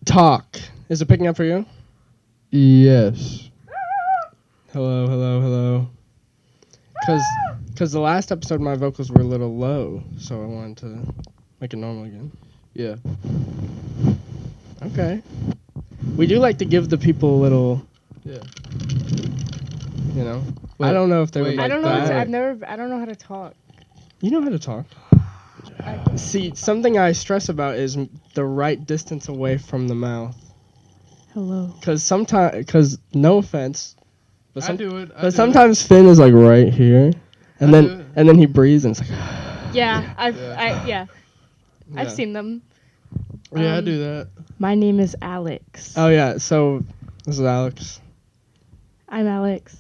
Talk. Is it picking up for you? Yes. Hello, hello, hello. Because the last episode my vocals were a little low, so I wanted to make it normal again. Yeah. Okay. We do like to give the people a little, Yeah. you know. Wait, I don't know if they would wait. like I don't know. that. I don't know how to talk. You know how to talk. See, something I stress about is the right distance away from the mouth. Hello. Because no offense, but, I do it. but sometimes Finn is like right here, and then he breathes and it's like. Yeah, Yeah. I've seen them. Yeah, I do that. My name is Alex. Oh yeah, so this is Alex. I'm Alex.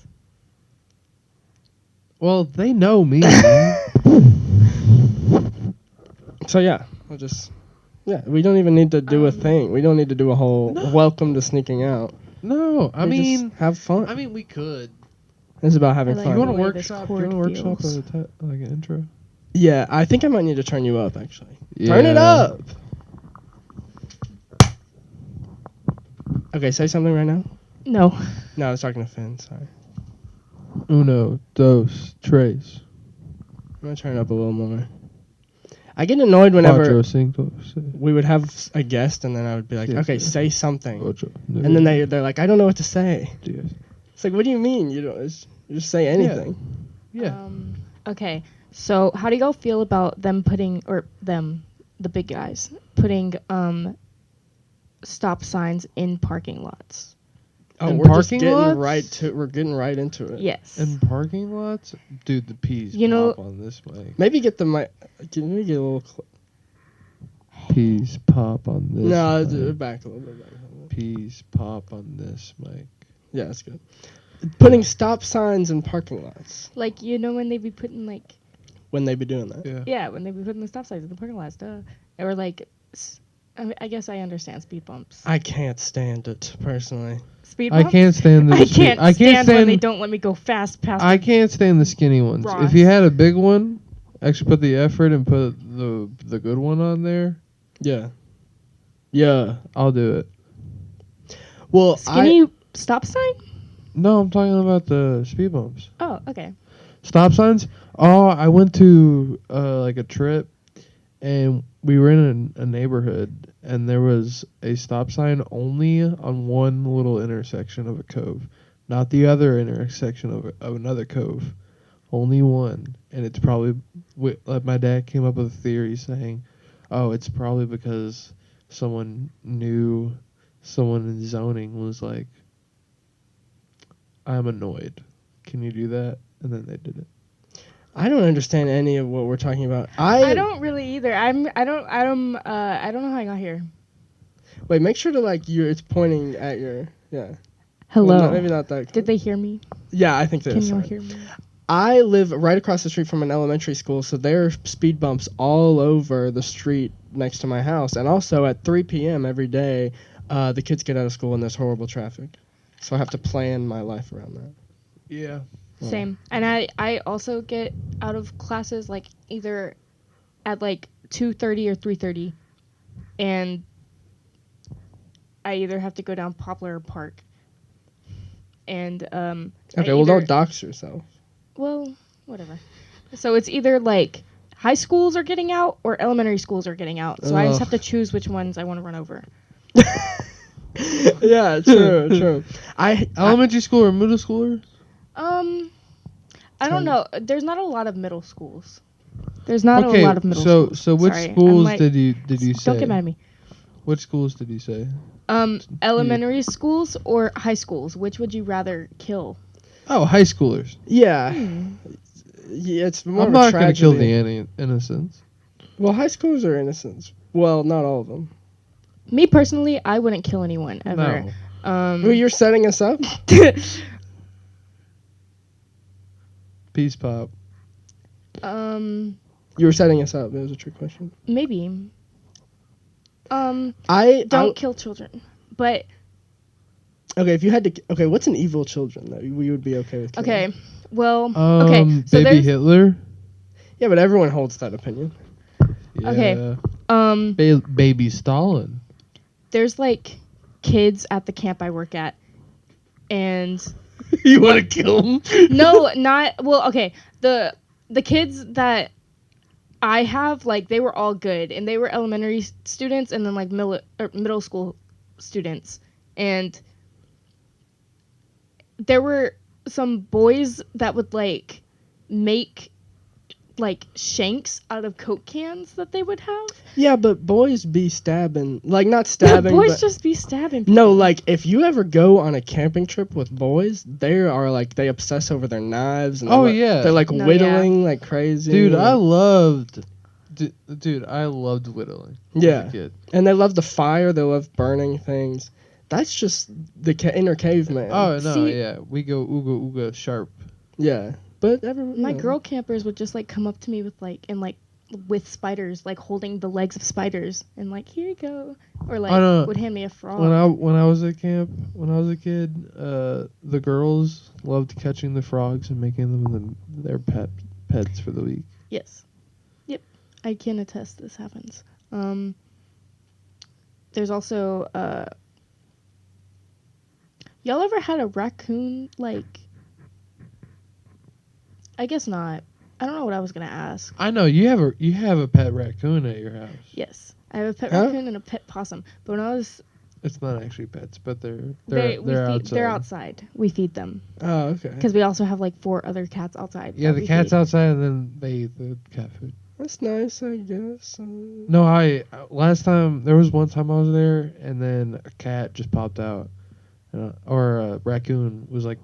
Well, they know me. So yeah, we don't even need to do a thing. We don't need to do a whole welcome to sneaking out. No, I We mean, just have fun. I mean, we could. It's about having I like fun. You want the to way this workshop? chord feels. Like an intro? Yeah, I think I might need to turn you up actually. Yeah. Turn it up. Okay, say something right now. No. No, I was talking to Finn. Sorry. Uno, dos, tres. I'm gonna turn it up a little more. I get annoyed whenever Cuatro, cinco, seis, we would have a guest and then I would be like, Yeah, okay, yeah. say something. ocho, And then they're like, I don't know what to say. diez. It's like, what do you mean? You don't just say anything. Yeah. Okay. So, how do y'all feel about them putting, the big guys, putting stop signs in parking lots? Oh, In we're just parking getting lots? we're getting right into it. Yes. In parking lots? Dude, the peas You know- pop on this mic. Maybe get the mic. Can we get a little? Peas pop on this No, mic. back a little bit. Back. Peas pop on this mic. Yeah, that's good. Putting stop signs in parking lots Like, you know when they be putting, like, when they be doing that. Yeah. yeah, when they be putting the stop signs in the parking lots, or, like, I guess I understand speed bumps. I can't stand it personally. Speed I bumps? can't stand the I can't I can't stand when stand they don't let me go fast past I the- can't stand the skinny ones. Ross. If you had a big one, actually put the effort and put the good one on there, Yeah. Yeah. I'll do it. Well, Skinny stop sign? No, I'm talking about the speed bumps. Oh, okay. Stop signs? Oh, I went to like a trip and we were in a neighborhood and there was a stop sign only on one little intersection of a cove, not the other intersection of another cove. Only one. And it's probably like my dad came up with a theory saying, "Oh, it's probably because someone in zoning was like, I'm annoyed. Can you do that?" And then they did it. I don't understand any of what we're talking about. I don't really either. I don't know how I got here. Wait, make sure to it's pointing at your Hello. Well, maybe not that. Did they hear me? Yeah, I think they Can are. y'all hear me? I live right across the street from an elementary school, so there are speed bumps all over the street next to my house. And also at 3 p.m. every day, the kids get out of school and there's horrible traffic. So I have to plan my life around that. Yeah. Same. And I also get out of classes like either at like 2:30 or 3:30, and I either have to go down Poplar Park. And Okay, well, don't dox yourself. Well, whatever. So it's either like high schools are getting out or elementary schools are getting out. So I just have to choose which ones I want to run over. Yeah, true. Elementary school or middle schooler? I don't know. There's not a lot of middle schools. There's not a lot of middle schools. So which Sorry, schools I'm did you say? Don't get mad at me. Which schools did you say? Elementary schools or high schools? Which would you rather kill? Oh, high schoolers. Yeah, it's more. I'm not going to kill the innocents. Well, high schoolers are innocents. Well, not all of them. Me personally, I wouldn't kill anyone ever. No. Who you're setting us up? Peace pop. You were setting us up. It was a trick question. Maybe. I don't kill children, but okay. If you had to, okay, what's an evil children that we would be okay with? Killing? okay. Well, okay. So Baby there's Hitler. Yeah, but everyone holds that opinion. Yeah. Okay. Baby Stalin. there's like kids at the camp I work at, and You want to kill him? no, not well. Okay, the kids that I have, like, they were all good, and they were elementary students, and then like middle school students, and there were some boys that would like make like shanks out of Coke cans that they would have. Yeah, but boys be stabbing, like not The stabbing. boys but just be stabbing. no, people. like if you ever go on a camping trip with boys, they are like they obsess over their knives. And Oh, they're, yeah. they're like No, whittling like crazy. Dude, I loved whittling. Yeah. As a kid. And they love the fire. They love burning things. That's just the inner caveman. Oh no, See- yeah, we go ooga ooga sharp. yeah. But everyone. My girl campers would just like come up to me with like with spiders, like holding the legs of spiders, and like, here you go, or like Oh, no. would hand me a frog. When I was at camp, when I was a kid, the girls loved catching the frogs and making them their pets for the week. Yes. Yep. I can attest this happens. There's also y'all ever had a raccoon, like, I guess not. I don't know what I was gonna ask. I know you have a pet raccoon at your house. Yes. I have a pet Huh? raccoon and a pet possum. But when I was It's not actually pets, but they're outside. they're outside. We feed them. Oh, okay. Because we also have like 4 other cats outside. Yeah, that the we cat's feed. outside, and then they eat the cat food. That's nice, I guess. No, last time there was one time I was there, and then a cat just popped out, or a raccoon was like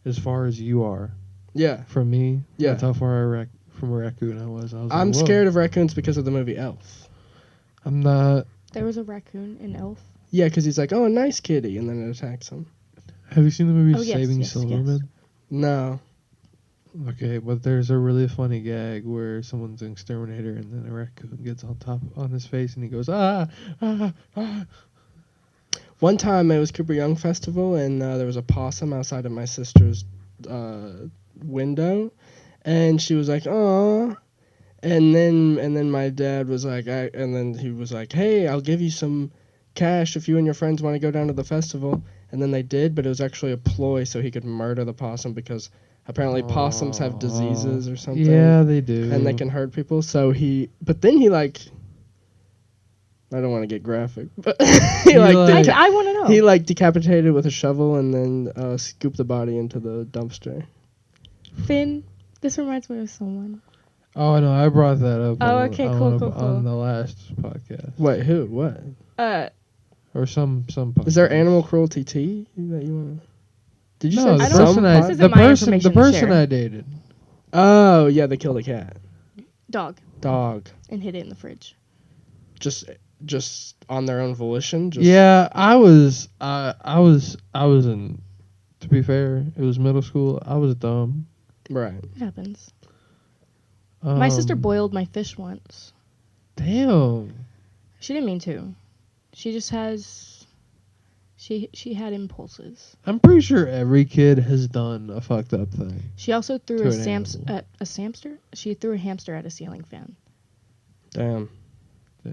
as far as you are Yeah. from me. Yeah. That's how far from a raccoon I was. I'm like, scared of raccoons because of the movie Elf. I'm not. There was a raccoon in Elf. Yeah, because he's like, oh, a nice kitty, and then it attacks him. Have you seen the movie Oh, yes, Saving yes, Silverman? No. Okay, but there's a really funny gag where someone's an exterminator and then a raccoon gets on his face and he goes, ah, ah, ah. One time it was Cooper Young Festival, and there was a possum outside of my sister's window, and she was like, "Aw," and then my dad was like, and then he was like, "Hey, I'll give you some cash if you and your friends want to go down to the festival," and then they did, but it was actually a ploy so he could murder the possum because apparently possums have diseases or something. Yeah, they do. And they can hurt people. So but then he like, I don't want to get graphic, but he like, like- I want to know. he like decapitated with a shovel and then scooped the body into the dumpster. Finn, this reminds me of someone. Oh no, I brought that up. Oh, on, okay, on, cool, a- cool, on cool. the last podcast, Wait, who? What? or some podcast. Is there animal cruelty tea that you want to? Did you No, say the I don't- some? person I This isn't the my person information the to person share. I dated. Oh yeah, they killed a cat, Dog. dog, And hid it in the fridge. just on their own volition. Just, Yeah, I was in. To be fair, it was middle school. I was dumb. Right. It happens. My sister Um, boiled my fish once. Damn. She didn't mean to. She just has... She had impulses. I'm pretty sure every kid has done a fucked up thing. She also threw To a an animal. hamster? She threw a hamster at a ceiling fan. Damn. Yeah.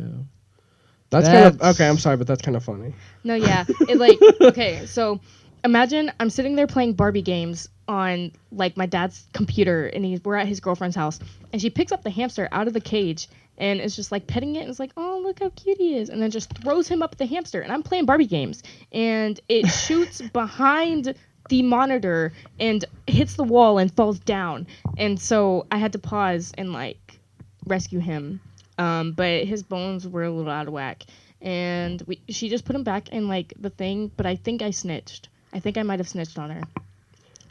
That's kind of That's- okay. I'm sorry, but that's kind of funny. No, yeah. It like... Okay, so... Imagine I'm sitting there playing Barbie games on like my dad's computer, and we're at his girlfriend's house, and she picks up the hamster out of the cage and is just like petting it, and is like, "Oh, look how cute he is," and then just throws him up at the hamster. And I'm playing Barbie games, and it shoots behind the monitor and hits the wall and falls down. And so I had to pause and like rescue him, but his bones were a little out of whack, and she just put him back in like the thing. But I think I snitched. I think I might have snitched on her.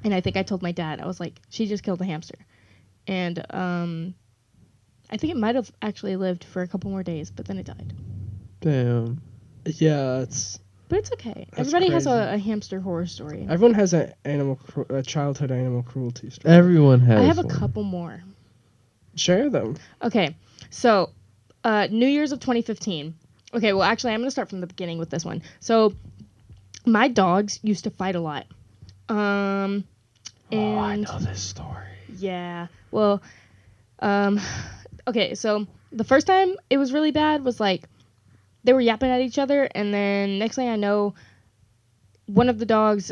And I think I told my dad. I was like, she just killed a hamster. And I think it might have actually lived for a couple more days, but then it died. Damn. Yeah, it's But it's okay. That's Everybody has crazy. a hamster horror story. everyone has a childhood animal cruelty story. Everyone has. I have a one. couple more. Share them. Okay, so New Year's of 2015. Okay, well, actually, I'm going to start from the beginning with this one. So my dogs used to fight a lot. And Oh, I know this story. yeah, well, okay, so the first time it was really bad was like they were yapping at each other, and then next thing I know, one of the dogs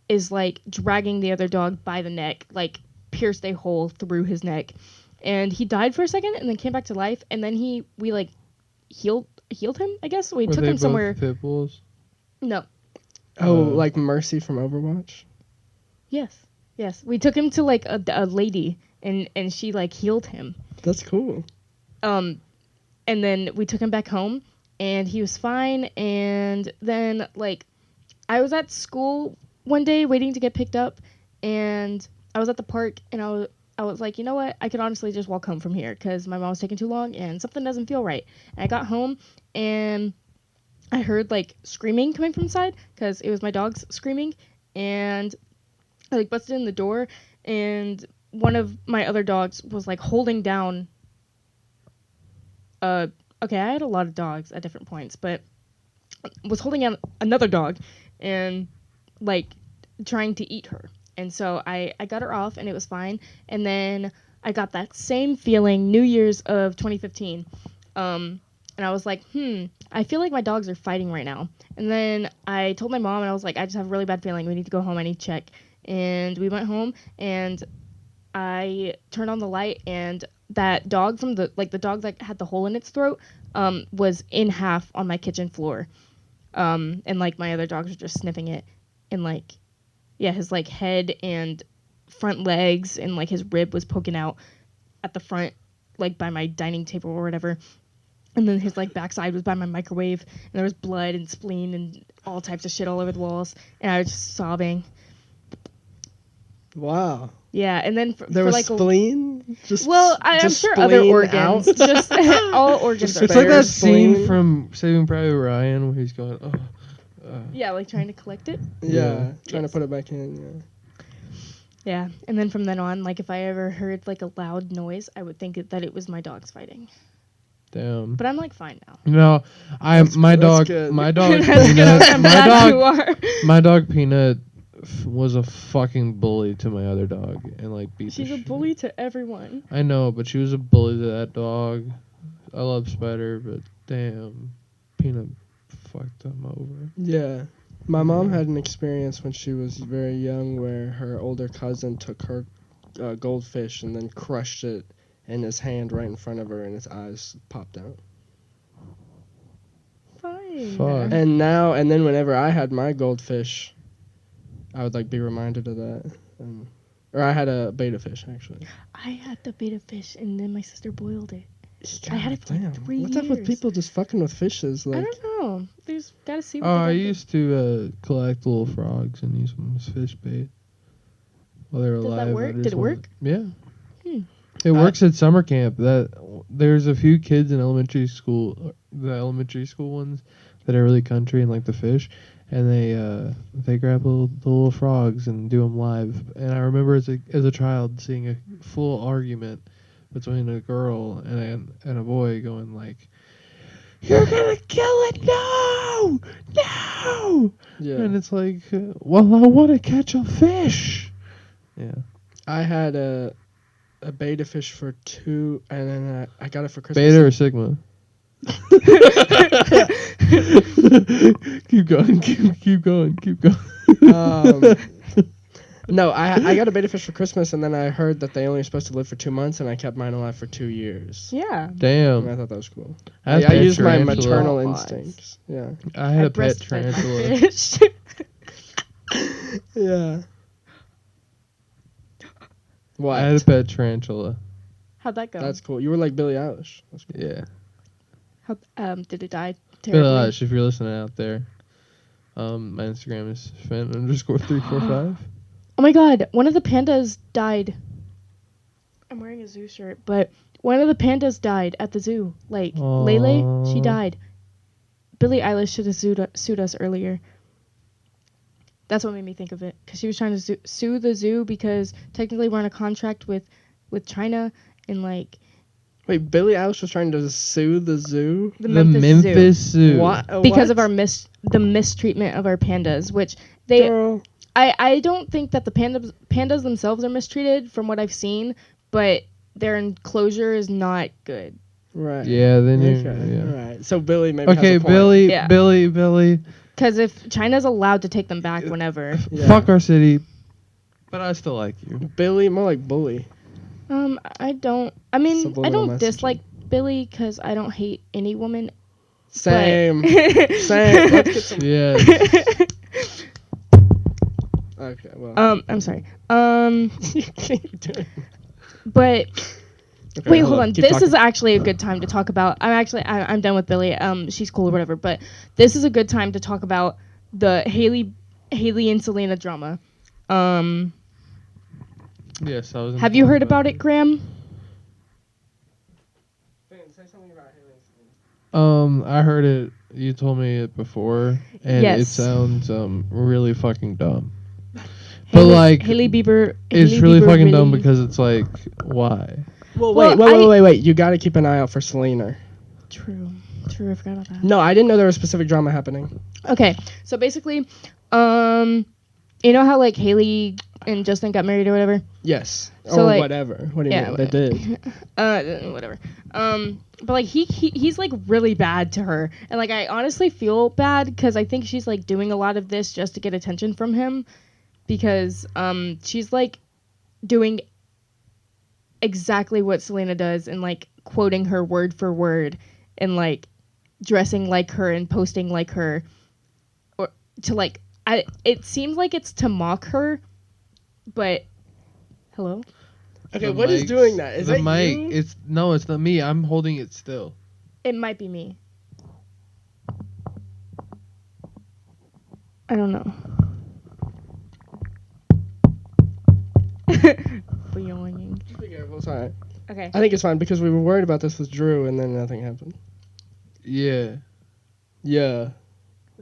is like dragging the other dog by the neck, like pierced a hole through his neck, and he died for a second and then came back to life, and then we like healed him, I guess. We Were took they him both somewhere. pit bulls? No. Oh, like Mercy from Overwatch. Yes. We took him to like a lady, and she like healed him. That's cool. And then we took him back home, and he was fine. And then like I was at school one day waiting to get picked up, and I was at the park, and I was like, you know what? I could honestly just walk home from here because my mom was taking too long, and something doesn't feel right. And I got home, and I heard like screaming coming from inside because it was my dogs screaming, and I like busted in the door, and one of my other dogs was like holding down. Okay, I had a lot of dogs at different points, but was holding down another dog, and like trying to eat her. And so I got her off, and it was fine. And then I got that same feeling New Year's of 2015. And I was like, I feel like my dogs are fighting right now. And then I told my mom, and I was like, I just have a really bad feeling. We need to go home. I need to check. And we went home, and I turned on the light, and that dog from the dog that had the hole in its throat was in half on my kitchen floor. And like my other dogs were just sniffing it, and like, yeah, his like head and front legs and like his rib was poking out at the front, like by my dining table or whatever. And then his like backside was by my microwave, and there was blood and spleen and all types of shit all over the walls, and I was just sobbing. Wow. Yeah, and then There for was like spleen. I'm just sure other spleen organs, out? just all organs Just are It's there. like that spleen. scene from Saving Private Ryan where he's going, Yeah, like trying to collect it. Yeah, trying Yes. to put it back in. Yeah, and then from then on, like if I ever heard like a loud noise, I would think that it was my dogs fighting. damn. But I'm like fine now. No, That's my dog good. my dog That's good. Peanut I'm my glad you dog are. my dog Peanut was a fucking bully to my other dog and like beat the She's a shit. bully to everyone. I know, but she was a bully to that dog. I love Spider, but damn, Peanut fucked him over. Yeah. My mom had an experience when she was very young where her older cousin took her goldfish and then crushed it in his hand right in front of her, and his eyes popped out. Fine. Fuck. And then whenever I had my goldfish, I would like be reminded of that. Or I had a beta fish actually. I had the beta fish, and then my sister boiled it. I God had it for like damn. 3 What's up with years. people just fucking with fishes? I Like, don't know. They just gotta see what Oh, they I go for. used to collect little frogs and use them as fish bait while they were Does that alive. I work? just Did it wanted- work? Yeah. Hmm. It works at summer camp. That there's a few kids in elementary school, the elementary school ones, that are really country and like the fish, and they grab little frogs and do them live. And I remember as a child seeing a full argument between a girl and a boy going like, "You're gonna kill it! No, no!" yeah. And it's like, well, I want to catch a fish. Yeah. I had a beta fish for 2, and then I got it for Christmas. Beta or Sigma? Keep going, keep going. No, I got a beta fish for Christmas, and then I heard that they only supposed to live for 2 months, and I kept mine alive for 2 years. Yeah. And Damn. I thought that was cool. I I used my tarantula. maternal Oh, instincts. Yeah. I had a pet breastfed my tarantula. fish. Yeah. What? I had a pet tarantula. How'd that go? That's cool. You were like Billie Eilish. That's cool. Yeah. How, did it die Billie terribly? Eilish, if you're listening out there, my Instagram is fan_345. Oh my god, one of the pandas died. I'm wearing a zoo shirt, but one of the pandas died at the zoo. Like, Lele, she Aw. died. Billie Eilish should have sued us earlier. That's what made me think of it. Because she was trying to sue the zoo because technically we're on a contract with China and, like, Wait, Billie Eilish was trying to sue the zoo? the The Memphis Zoo. Memphis Zoo. What? Because of What? our the mistreatment of our pandas, which they... Girl. I don't think that the pandas themselves are mistreated from what I've seen, but their enclosure is not good. Right. Yeah, then Okay. you're. All Yeah. right. So Billy maybe Okay, has a point. Billy, Yeah. Billy. Because if China's allowed to take them back whenever, Yeah. Fuck our city, but I still like you. Billy, more like bully. I don't. I mean, I Subliminal don't messaging. dislike Billy because I don't hate any woman. Same. But Same. Let's get some. Yeah. Okay. Well. I'm sorry. You keep doing. But Okay, wait, hold on. Keep This talking. is actually a good time to talk about. I'm done with Billy. She's cool or whatever. But this is a good time to talk about the Haley and Selena drama. Yes, I was. Have you heard about it, Graham? Say something about Haley. I heard it. You told me it before, and Yes. it sounds really fucking dumb. But like, Haley Bieber. it's Hailey really Bieber fucking dumb because it's like, why? Well, Well, wait. You got to keep an eye out for Selena. True. I forgot about that. No, I didn't know there was specific drama happening. Okay, so basically, you know how like Haley and Justin got married or whatever? Yes. So, or like- whatever. What do you Yeah, mean? They did. Whatever. But like he's like really bad to her, and like I honestly feel bad because I think she's like doing a lot of this just to get attention from him, because she's like doing exactly what Selena does and like quoting her word for word and like dressing like her and posting like her, or to like it seems like it's to mock her, but hello. Okay, The what is mic's- doing that? Is the that mic? you? It's no, it's not me. I'm holding it still. It might be me. I don't know. Boing. Be careful. It's all right. Okay. I think it's fine because we were worried about this with Drew and then nothing happened. Yeah, Yeah.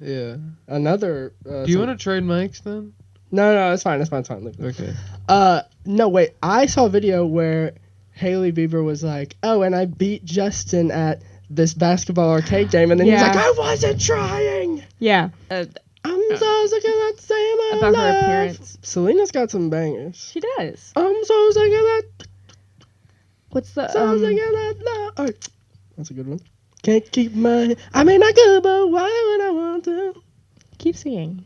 yeah. Another. Do you want to trade mics then? No, it's fine. It's fine. Leave it. Okay. No, wait. I saw a video where Haley Bieber was like, "Oh, and I beat Justin at this basketball arcade game," and then he was Yeah. like, "I wasn't trying. Yeah. I'm so sick of that same About her love." appearance. Selena's got some bangers. She does. I'm so sick of that. What's the So sick of that love. All right. That's a good one. Can't keep my. I mean, I could, but why would I want to? keep singing?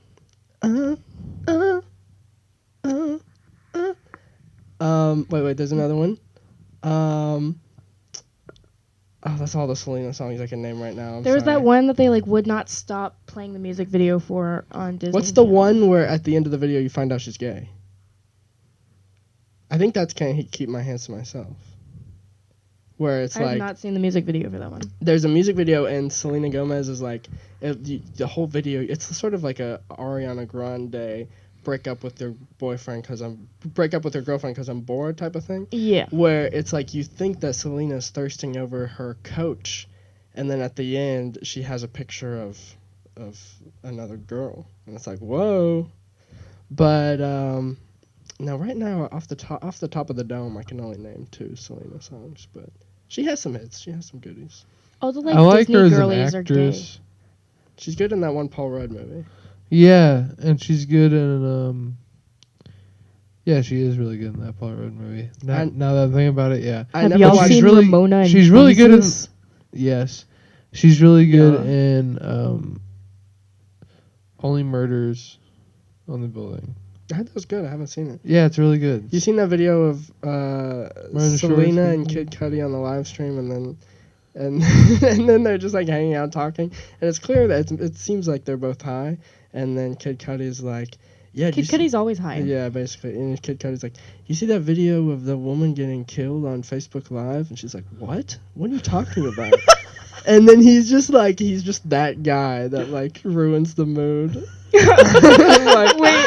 Wait, there's another one. That's all the Selena songs I can name right now. There was that one that they like would not stop playing the music video for on Disney. What's the Channel. one where at the end of the video you find out she's gay? I think that's Can't Keep My Hands to Myself. Where it's I have like not seen the music video for that one. there's a music video and Selena Gomez is like the whole video. It's sort of like a Ariana Grande break up with your girlfriend because I'm bored type of thing. Yeah. Where it's like you think that Selena's thirsting over her coach, and then at the end she has a picture of another girl, and it's like whoa. But now right now off the top of the dome I can only name 2 Selena songs, but she has some hits. She has some goodies. All the like I like Disney her as an girlies are gay. actress. She's good in that one Paul Rudd movie. Yeah, and she's good in Yeah, she is really good in that Paul Rudd movie. Now that I think about it, yeah. I Have never y'all watched. seen really- Ramona and she's really good in- Jesus? Yes, she's really good Yeah. in Only Murders on the Building. I heard that was good. I haven't seen it. Yeah, it's really good. You seen that video of Shores Selena and people? Kid Cudi on the live stream, and then and then they're just like hanging out talking, and it's clear that it seems like they're both high, and then Kid Cudi's like, yeah, Kid Cudi's always high. yeah, basically, and Kid Cudi's like, you see that video of the woman getting killed on Facebook Live, and she's like, what are you talking about? And then he's just that guy that like ruins the mood. Like, Wait,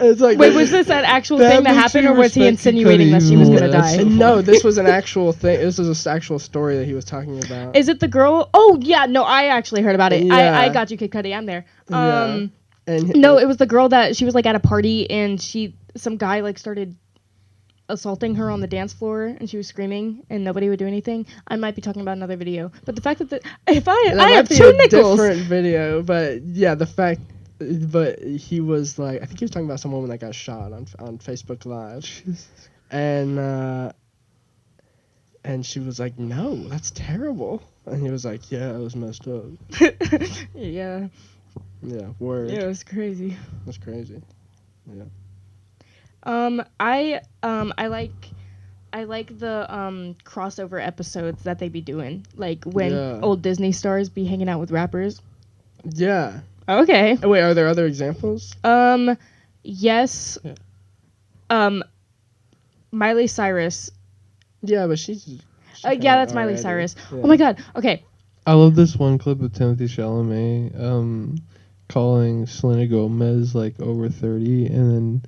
it's like wait, was this an actual That thing that makes happened, me or was he respect Kid insinuating that Cudi she was more. gonna That's die? so no, this was an actual thing. This was an actual story that he was talking about. Is it the girl? Oh yeah, no, I actually heard about it. Yeah. I got you, Kid Cudi. I'm there. Yeah. And No, it was the girl that she was like at a party and some guy like started assaulting her on the dance floor and she was screaming and nobody would do anything. I might be talking about another video, but the fact that that I might have be 2 a nickels. different video, but yeah, but he was like, I think he was talking about some woman that got shot on Facebook Live, and And she was like, no, that's terrible. And he was like, yeah, it was messed up. Yeah. Yeah, word. Yeah, it was crazy. That's crazy. Yeah. I like the crossover episodes that they be doing, like when Yeah. old Disney stars be hanging out with rappers. Yeah. Okay. Oh, wait, are there other examples? Yes. Yeah. Miley Cyrus. Yeah, but she's Yeah, that's Miley already. Cyrus. Yeah. Oh my God. Okay. I love this one clip of Timothy Chalamet calling Selena Gomez like over 30, and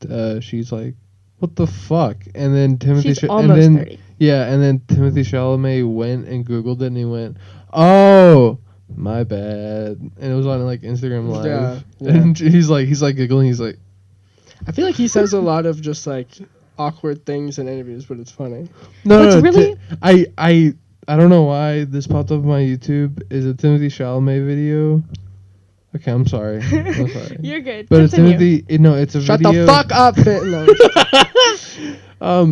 then she's like, "What the fuck?" And then Timothy She's almost 30. Yeah, and then Timothy Chalamet went and Googled it, and he went, "Oh, my bad," and it was on like Instagram Live. Yeah, yeah. And he's like giggling. He's like, I feel like he says a lot of just like awkward things in interviews, but it's funny. "No, What's no, really- I don't know why this popped up on my YouTube. Is a Timothy Chalamet video." Okay, I'm sorry. I'm sorry. You're good. But it's Continue. Timothy. No, it's a Shut video. the fuck up, Finn. No,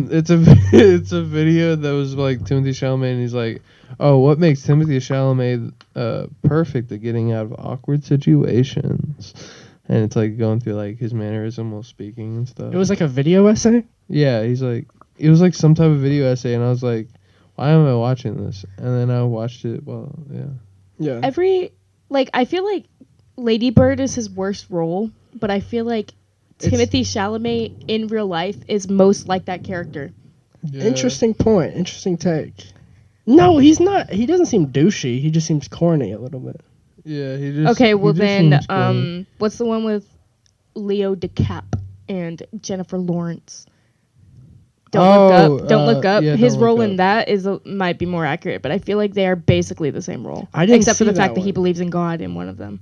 It's a it's a video that was like Timothy Chalamet, and he's like, "Oh, what makes Timothy Chalamet perfect at getting out of awkward situations?" And it's like going through like his mannerism while speaking and stuff. it was like a video essay. Yeah, he's like, it was like some type of video essay, and I was like, why am I watching this? And then I watched it. Well, yeah. Yeah. I feel like Lady Bird is his worst role, but I feel like It's- Timothy Chalamet in real life is most like that character. Interesting point. Interesting take. No, he's not. He doesn't seem douchey. He just seems corny a little bit. Yeah, he just. Okay, well he just then, seems corny. what's the one with Leo DiCap and Jennifer Lawrence? Don't look up. yeah, His Don't Look role in Up. that might be more accurate, but I feel like they are basically the same role. I didn't except for see the fact that that he one. believes in God in one of them.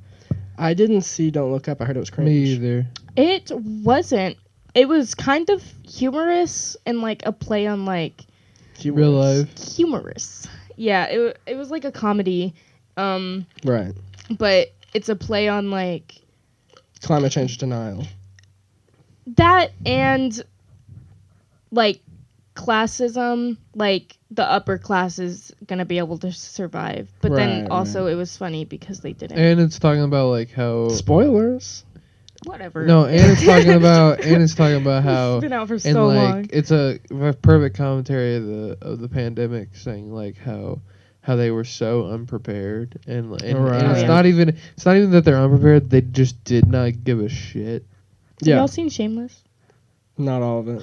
I didn't see Don't Look Up. I heard it was cringe. Me either. It wasn't. It was kind of humorous and like a play on like Humorous. Real life. humorous. Yeah, it was like a comedy, Right. but it's a play on like Climate change denial. that and like classism, like the upper class is gonna be able to survive, but then Right, also it was funny because they didn't. And it's talking about like how. Spoilers. Whatever. No, and it's talking about how. It's been out for And so like long. it's a perfect commentary of the pandemic, saying like how they were so unprepared, and Right. and Oh, it's yeah. not even that they're unprepared, they just did not give a shit. Yeah. Y'all seen Shameless? Not all of it.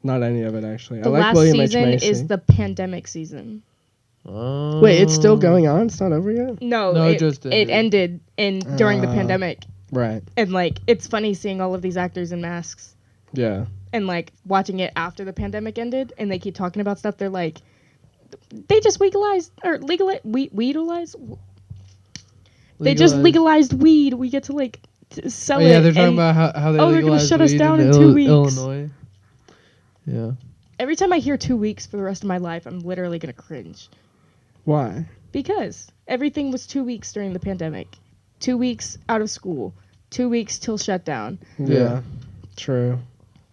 Not any of it actually. The I like last William H. season Macy. is the pandemic season. Wait, it's still going on. It's not over yet. No, No, it just it ended during the pandemic, Right. and like it's funny seeing all of these actors in masks Yeah. and like watching it after the pandemic ended, and they keep talking about stuff. They're like, they just legalized. They just legalized weed. We get to like sell Oh it. yeah, they're talking and about how they oh, they're gonna legalized shut us weed down in in 2 weeks. Illinois. Yeah. every time I hear 2 weeks for the rest of my life, I'm literally gonna cringe Why? because everything was 2 weeks during the pandemic, 2 weeks out of school, 2 weeks till shutdown. Yeah. True.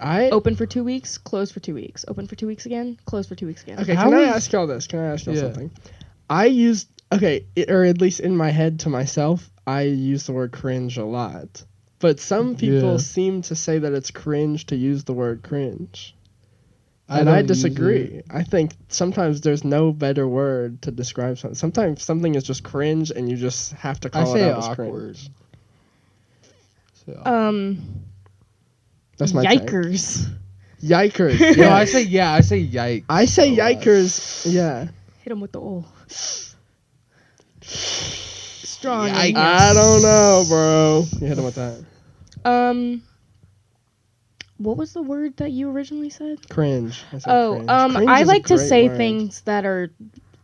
Open for 2 weeks, close for 2 weeks. Open for 2 weeks again, close for 2 weeks again. Okay, How can I is- ask y'all this? Can I ask y'all Yeah. something? Or at least in my head to myself, I use the word cringe a lot. But some people Yeah. seem to say that it's cringe to use the word cringe. I And I don't use disagree. it. I think sometimes there's no better word to describe something. Sometimes something is just cringe and you just have to I call it say out as awkward. cringe. That's my take. Yikers. Yikers. No, Yeah. I say yikes. I say a lot. yikers. Yeah. Hit him with the old. Strong. in Yikes. here. I don't know, bro. You hit him with that. What was the word that you originally said? Cringe. I said Oh, cringe. Cringe I is a like to great say word. things that are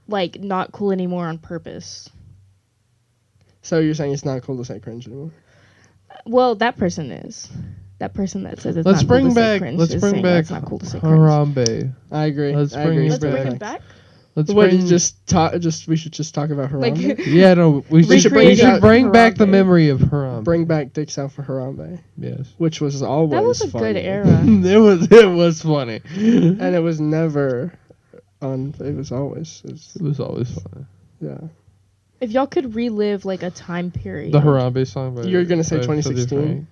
like not cool anymore on purpose. So you're saying it's not cool to say cringe anymore? Well, that person is. That person that says it's Let's not cool bring to say back. cringe Let's is bring saying back it's not cool to say cringe. Harambe. I agree. Let's I bring agree. it Let's bring back. it back. Let's What? bring. You just talk. We should just talk about Harambe. Like, Yeah, no, we should Recreating bring back the Harambe. memory of Harambe. Bring back Dicks Out for Harambe, Yes. which was always that was a funny. good era. It was funny. and it was never It was always. It was always fun. Yeah. If y'all could relive like a time period. The Harambe song. By, You're gonna say by Filthy 2016? Frank.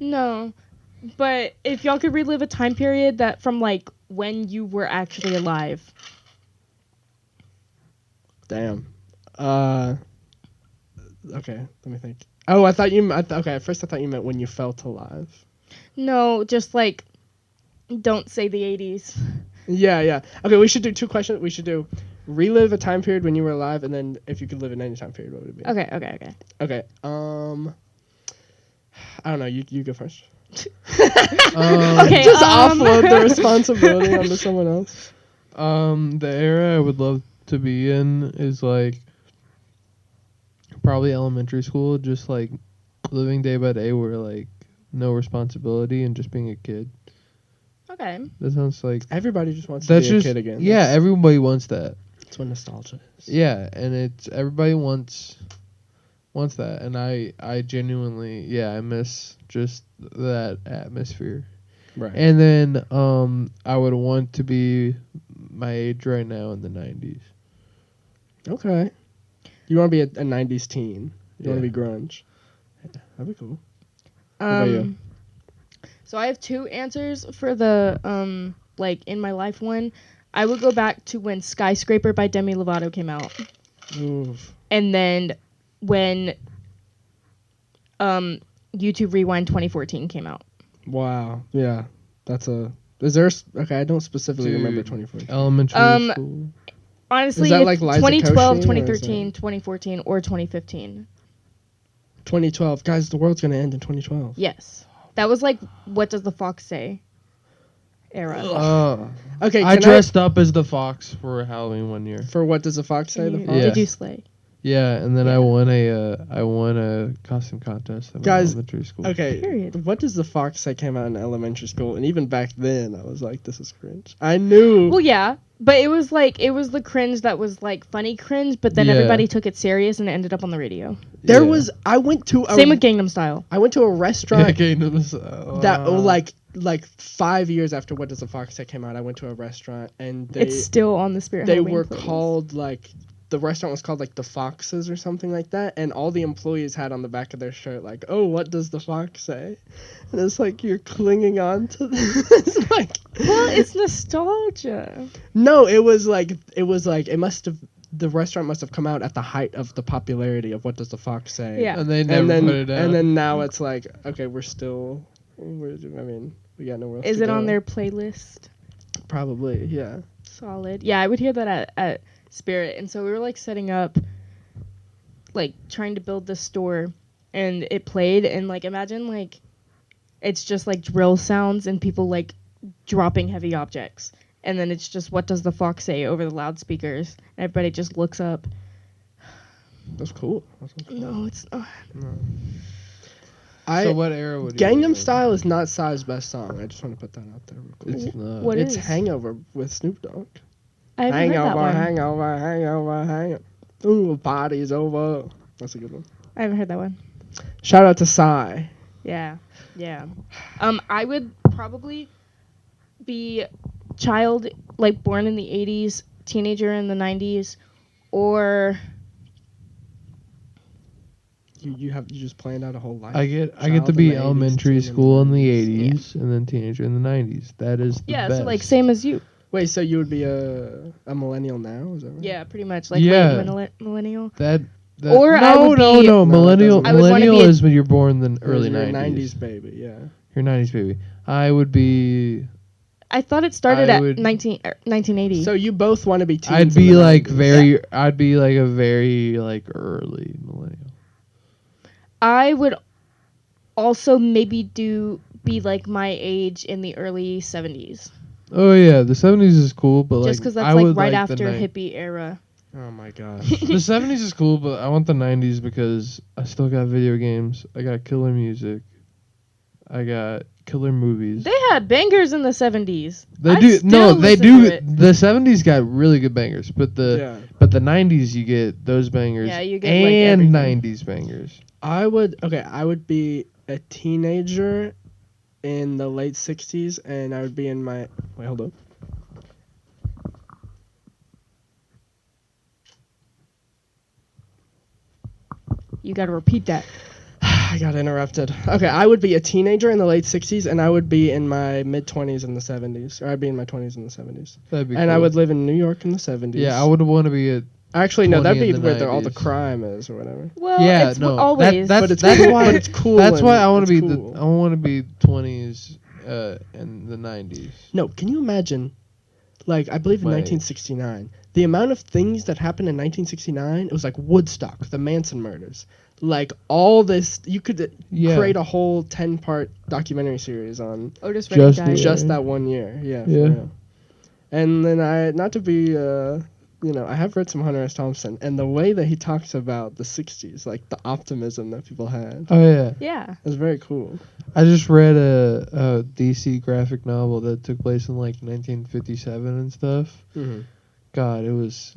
No. But if y'all could relive a time period that from like when you were actually alive. Damn. Okay, let me think. Oh, I thought you. Okay, at first I thought you meant when you felt alive. No, just like don't say the 80s. Yeah. Okay, we should do 2 questions. We should do relive a time period when you were alive, and then if you could live in any time period, what would it be? Okay. Okay. I don't know. You go first. Okay, Just offload the responsibility onto someone else. The era I would love to be in is like probably elementary school, just like living day by day where like no responsibility and just being a kid. Okay. That sounds like Everybody just wants to that's be just a kid again. yeah, everybody wants that. That's what nostalgia is. Yeah, and it's everybody wants that, and I genuinely I miss just that atmosphere. Right. And then I would want to be my age right now in the 90s. Okay. You want to be a 90s teen. You want to Yeah. be grunge. Yeah, that'd be cool. about you? So I have 2 answers for the like in my life one. I would go back to when Skyscraper by Demi Lovato came out. Oof. And then when YouTube Rewind 2014 came out. Wow. Yeah. That's a... Is there... Okay, I don't specifically remember Dude, 2014. Elementary school. Honestly, Is that if like Liza 2012, Koshy, or is 2013, that- 2014, or 2015. 2012. Guys, the world's going to end in 2012. Yes. That was like, what does the fox say? Era. Okay, I can dressed up as the fox for Halloween one year. For what does the fox say? The You- fox? Yeah. Did you slay? Yeah, and then Yeah. I won a costume contest at my Guys, elementary school. Okay, Period. what does the fox say came out in elementary school? And even back then, I was like, this is cringe. I knew. Well, yeah. But it was the cringe that was like funny cringe, but then Yeah. everybody took it serious and it ended up on the radio. There Yeah. was... I went to a... Same with Gangnam Style. I went to a restaurant Okay, no, that like 5 years after What Does the Fox Say came out. I went to a restaurant and It's still on the Spirit they Halloween were playlist. called like... The restaurant was called like the Foxes or something like that, and all the employees had on the back of their shirt like, "Oh, what does the fox say?" And it's like you're clinging on to this. Like, Well, it's nostalgia. no, it was like it must have the restaurant must have come out at the height of the popularity of What Does the Fox Say? Yeah. and they never put it out. and then now it's like, okay, we got nowhere else Is to it go. on their playlist? Probably, yeah. Solid. Yeah, I would hear that at Spirit. And so we were like setting up, like trying to build the store, and it played. And like imagine like it's just like drill sounds and people like dropping heavy objects. And then it's just what does the fox say over the loudspeakers? And everybody just looks up. That's cool. That's cool. No, it's not. I So what era would you live Gangnam in? Style is not Psy's best song. I just want to put that out there real quick. It's not. What It's is? Hangover with Snoop Dogg. I haven't heard that one. Hangover. Ooh, party's over. That's a good one. I haven't heard that one. Shout out to Psy. Yeah. I would probably be child like born in the 80s, teenager in the 90s, or You just planned out a whole life. I get Child to in be the 80s, elementary teen in school in the 90s. 80s and then teenager in the 90s. That is the yeah, best. so like same as you. Wait, so you would be a millennial now? Is that right? Yeah, pretty much like Yeah. late millennial. That Or I would be- no. No, Millennial that I would wanna millennial be a- is when you're born in the Or is early your 90s. 90s baby, yeah. You're 90s baby. I would be. I thought it started I at would- 1980. So you both want to be teens. I'd in be the like 90s. very. I'd be like a very like early millennial. I would also maybe be like my age in the early 70s. Oh yeah, the 70s is cool, but like Just because that's I like would right like the after ni- hippie era. Oh my gosh. The 70s is cool, but I want the 90s because I still got video games. I got killer music. I got killer movies. They had bangers in the 70s. They I do. still No, they listen do. to it. The 70s got really good bangers, but the Yeah. 90s you get those bangers. Yeah, you get, like, and everything. 90s bangers. I would be a teenager in the late 60s, and I would be in my... Wait, hold on. You got to repeat that. I got interrupted. Okay, I would be a teenager in the late 60s, and I would be in my mid-20s in the 70s. Or I'd be in my 20s in the 70s. That'd be And cool. I would live in New York in the 70s. Yeah, I would want to be a. Actually, no, 20 that'd be in the where all the 90s. crime is or whatever. Well, Yeah, it's no, always. that's But it's that's cool, why but it's cool. That's and why I want to it's be cool. I want to be 20s in the 90s. No, can you imagine, like, I believe in Wait. 1969, the amount of things that happened in 1969, it was like Woodstock, the Manson murders. Like, all this, you could Yeah. create a whole 10-part documentary series on Otis Redding Just died. Yeah. just that one year. Yeah, for Yeah. real. And then not to be, I have read some Hunter S. Thompson, and the way that he talks about the 60s, like, the optimism that people had, Oh yeah, Yeah. is very cool. I just read a DC graphic novel that took place in like 1957 and stuff. Mm-hmm. God, it was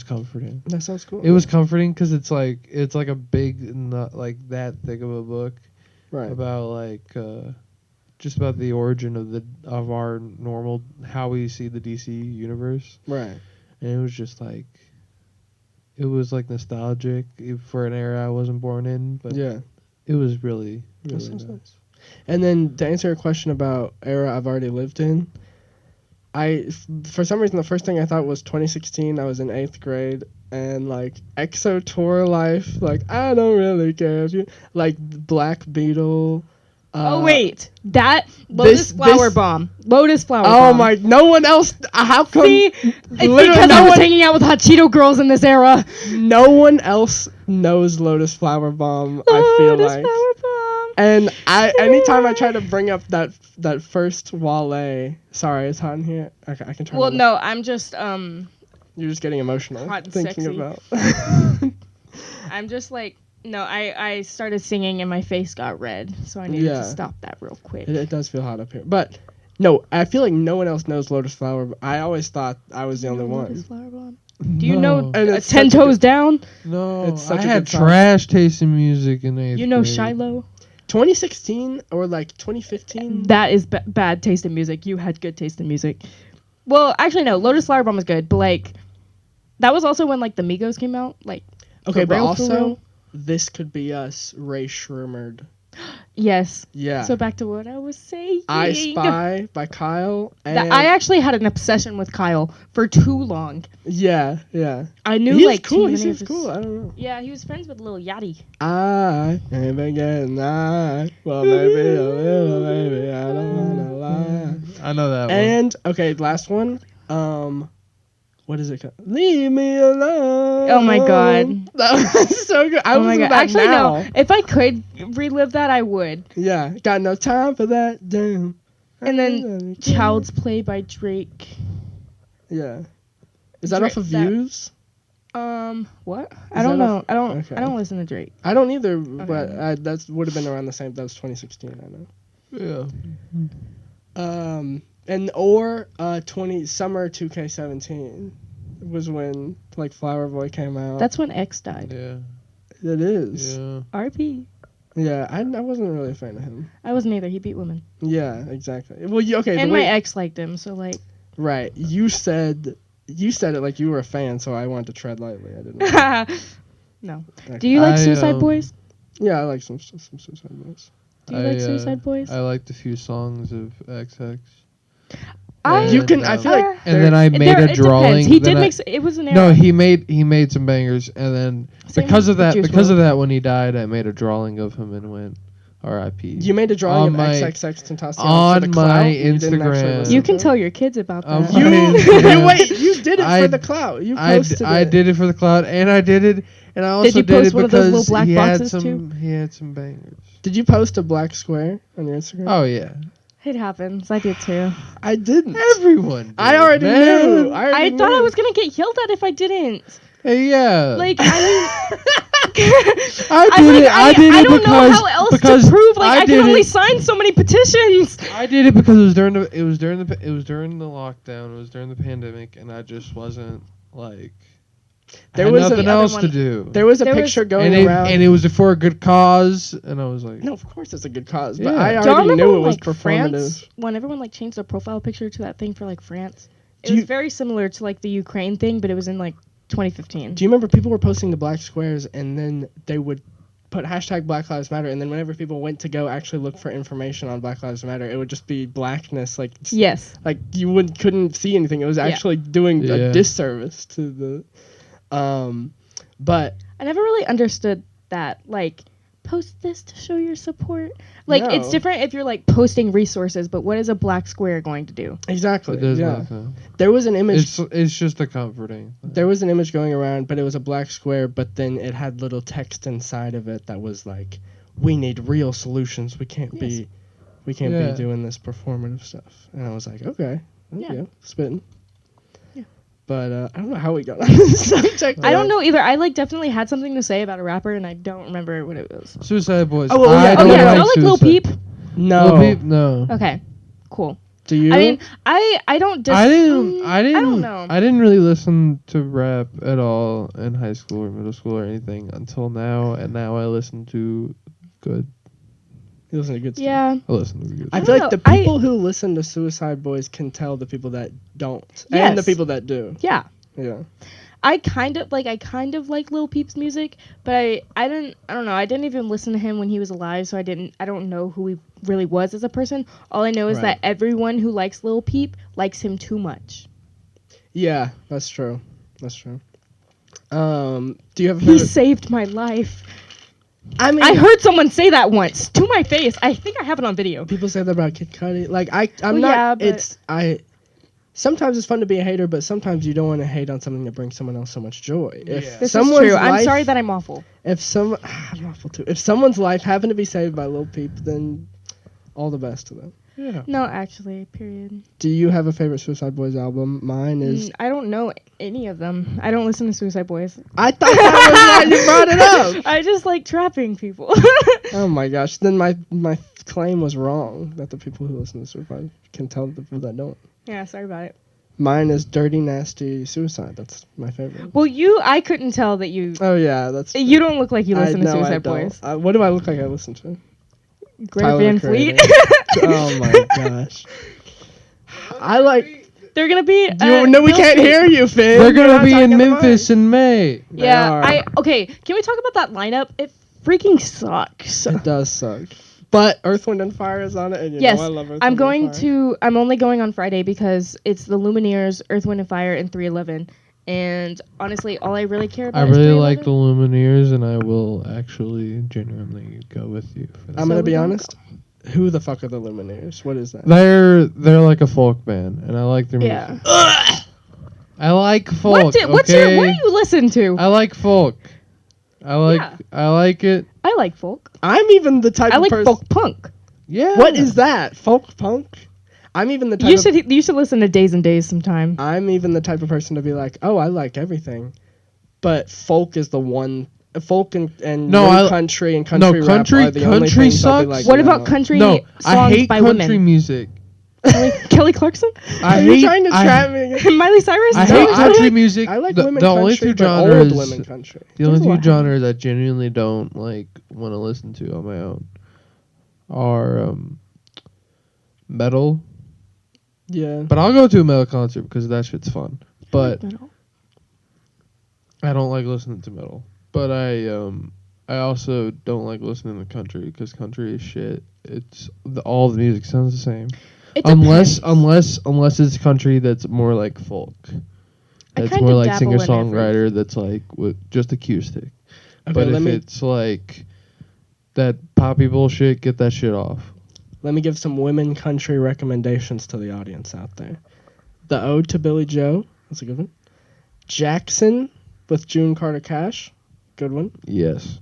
comforting. That sounds cool. It was comforting because it's like a big, not like that thick of a book right. about like just about the origin of our normal, how we see the DC universe, Right. and it was just like, it was like nostalgic for an era I wasn't born in, but Yeah. it was really That really sounds nice. nice. And then to answer your question about era I've already lived in, for some reason, the first thing I thought was 2016. I was in 8th grade, and like EXO tour life. Like, I don't really care if you like Black Beetle. Oh wait, that Lotus Flower this- Bomb. Lotus Flower Oh Bomb. my! No one else. How come? See, it's literally because no I was one- hanging out with hot Cheeto girls in this era. No one else knows Lotus Flower Bomb. I feel Lotus like. Flower Bomb. And anytime I try to bring up that first Wale, sorry, it's hot in here. Okay, I can turn. Well, on the- no, I'm just You're just getting emotional Hot and thinking sexy. about. I'm just like no, I started singing and my face got red, so I needed Yeah. to stop that real quick. it does feel hot up here, but no, I feel like no one else knows Lotus Flower. I always thought I was the only Lotus one. Flower Bomb. Do you know And it's 10 such a Toes good- Down? No, It's such I a had good song. trash tasting music in 8th You know grade. Shiloh? 2016 or like 2015. That is bad taste in music. You had good taste in music. Well, actually no, Lotus Flower Bomb was good, but like that was also when like the Migos came out. Like Okay, for but real, for also real? This Could Be Us, Ray Shremmered. yes. Yeah. So back to what I was saying. I Spy by Kyle. And I actually had an obsession with Kyle for too long. yeah. I knew He's like cool. too He many of seems his- cool. I don't know. Yeah, he was friends with Lil Yachty. I ain't been getting high. Well, maybe a little, maybe I don't wanna lie. I know that one. And okay, last one. What is it called? Leave me alone. Oh my God. That was so good. I Oh was my god! back Actually, now. no. If I could relive that, I would. Yeah, got no time for that. Damn. And then Child's Play by Drake. Yeah. Is that Drake- off of that- Views? What? I Is don't that know. off- I don't. okay. I don't listen to Drake. I don't either, but that would have been around the same. That was 2016. I know. Yeah. And summer 2K17 was when like Flower Boy came out. That's when X died. Yeah. It is. Yeah. RP. Yeah, I wasn't really a fan of him. I wasn't either. He beat women. Yeah, exactly. Well, okay. And the my way, ex liked him, so like. right. You said it like you were a fan, so I wanted to tread lightly. I didn't. No. Okay. Do you like I, Suicide Boys? Yeah, I like some Suicide Boys. Do you like Suicide Boys? I liked a few songs of XX. I- You can. I And, feel like. And then I made a it drawing. Depends. He then did I- make. It was an era. No, he made some bangers, and then Same because of with that, Juice because WRLD. of that, when he died, I made a drawing of him and went R.I.P. You made a drawing On of my- XXX Tentacion on for the my clout. You didn't actually Instagram. listen You to can it? tell your kids about Um, that. You, I- you did it I- for the clout. You I posted it. did it for the cloud, and I did it, and I also you did post it one of those because little black he had boxes, some. too? He had some bangers. Did you post a black square on your Instagram? Oh yeah, It happens. I did too. I didn't. everyone. Did, I already man. knew. I thought I was gonna get yelled at if I didn't. Hey, yeah. Like I mean. I did it. I did I it don't because know how else because to prove. Like I did can only it. sign so many petitions. I did it because it was during the lockdown. It was during the pandemic, and I just wasn't like. There I had was nothing another else one- to do. There was a There was- picture going and around. it was for a good cause, and I was like, no, of course it's a good cause, but Yeah. I Do y'all already remember knew it when, was like, performative. France, when everyone like changed their profile picture to that thing for like France? It Do was you- very similar to like the Ukraine thing, but it was in like 2015. Do you remember people were posting the black squares and then they would put hashtag Black Lives Matter, and then whenever people went to go actually look for information on Black Lives Matter, it would just be blackness, like Yes. like you couldn't see anything. It was actually doing a disservice to the. But I never really understood that. Like, post this to show your support. Like, it's No. different if you're like posting resources, but what is a black square going to do? exactly, It does yeah. nothing. There was an image. It's just a comforting thing. There was an image going around, but it was a black square, but then it had little text inside of it that was like, "We need real solutions. We can't be doing this performative stuff." And I was like, "Okay, Yeah. spitting." Yeah. But I don't know how we got on this subject. I don't know either. I like definitely had something to say about a rapper, and I don't remember what it was. Suicide Boys. Oh, well, yeah. I Oh don't yeah, like do you like Lil Suicide- Peep? No. Lil Peep, no. Okay, cool. Do you? I mean, I don't. I don't know. I didn't really listen to rap at all in high school or middle school or anything until now, and now I listen to good. You listen to good stuff. Yeah. I listen to good. I I feel don't like the know. people who listen to Suicide Boys can tell the people that don't, Yes. and the people that do. Yeah. Yeah. I kind of like Lil Peep's music, but I don't know. I didn't even listen to him when he was alive, so I don't know who he really was as a person. All I know is Right. that everyone who likes Lil Peep likes him too much. Yeah, that's true. That's true. Do you have a He favorite? saved my life. I mean, I heard someone say that once to my face. I think I have it on video. people say that about Kid Cudi. Like I'm Well, not. yeah, but- It's Sometimes it's fun to be a hater, but sometimes you don't want to hate on something that brings someone else so much joy. If Yeah. This is someone's true. I'm life- sorry that I'm awful. I'm awful too. If someone's life happened to be saved by Lil Peep, then all the best to them. Yeah. No, actually, period. Do you have a favorite Suicide Boys album? Mine is. I don't know any of them. I don't listen to Suicide Boys. I thought that was why you brought it up. I just like trapping people. Oh my gosh! Then my claim was wrong that the people who listen to Suicide can tell the people that don't. Yeah, sorry about it. Mine is Dirty Nasty Suicide. That's my favorite. Well, I couldn't tell that you. Oh yeah, that's. You don't look like you listen to no, I Suicide don't. Boys. What do I look like? I listen to. Greta Tyler, Van the Fleet. Creator. Oh my gosh. I like. They're gonna be. No, we Bill can't Street. hear you, Finn. They're You're gonna not be talking in to the Memphis mic. in May. Yeah, are. okay. Can we talk about that lineup? It freaking sucks. It does suck. But Earth, Wind, and Fire is on it, and Yes, I love Earth, I'm Wind, going and Fire. to. I'm only going on Friday because it's the Lumineers, Earth, Wind, and Fire, and 311. And honestly, all I really care about. I is really like the 311. Lumineers, and I will actually genuinely go with you for that. I'm gonna So be we don't honest. Who the fuck are the Lumineers? What is that? They're like a folk band, and I like their Yeah. music. I like folk. What do you listen to? I like folk. I like it. I like folk. I'm even the type I of like person. folk punk. Yeah. What is that? Folk punk? I'm even the type You of should listen to Days and Days sometime. I'm even the type of person to be like, oh, I like everything, but folk is the one. Folk and No, new I- country and country no, rap country- are the only country things I'll be sucks. like, What no. about country No, songs I hate by country women? music. Kelly Clarkson? I Are hate. you trying to trap me? Again? Miley Cyrus? I Is that hate what I you country like? music. I like the, women the country, only two but genres. old women country. The only There's a two lot. genres I genuinely don't like want to listen to on my own are metal. Yeah. But I'll go to a metal concert because that shit's fun. But Metal. I don't like listening to metal. But I also don't like listening to country because country is shit. It's all the music sounds the same. It Unless depends. it's country that's more like folk. I That's kind more of like dabble in singer-songwriter that's like with just acoustic. Okay, But let if me it's like that poppy bullshit, get that shit off. let me give some women country recommendations to the audience out there. The Ode to Billy Joe, that's a good one. Jackson with June Carter Cash, good one. Yes.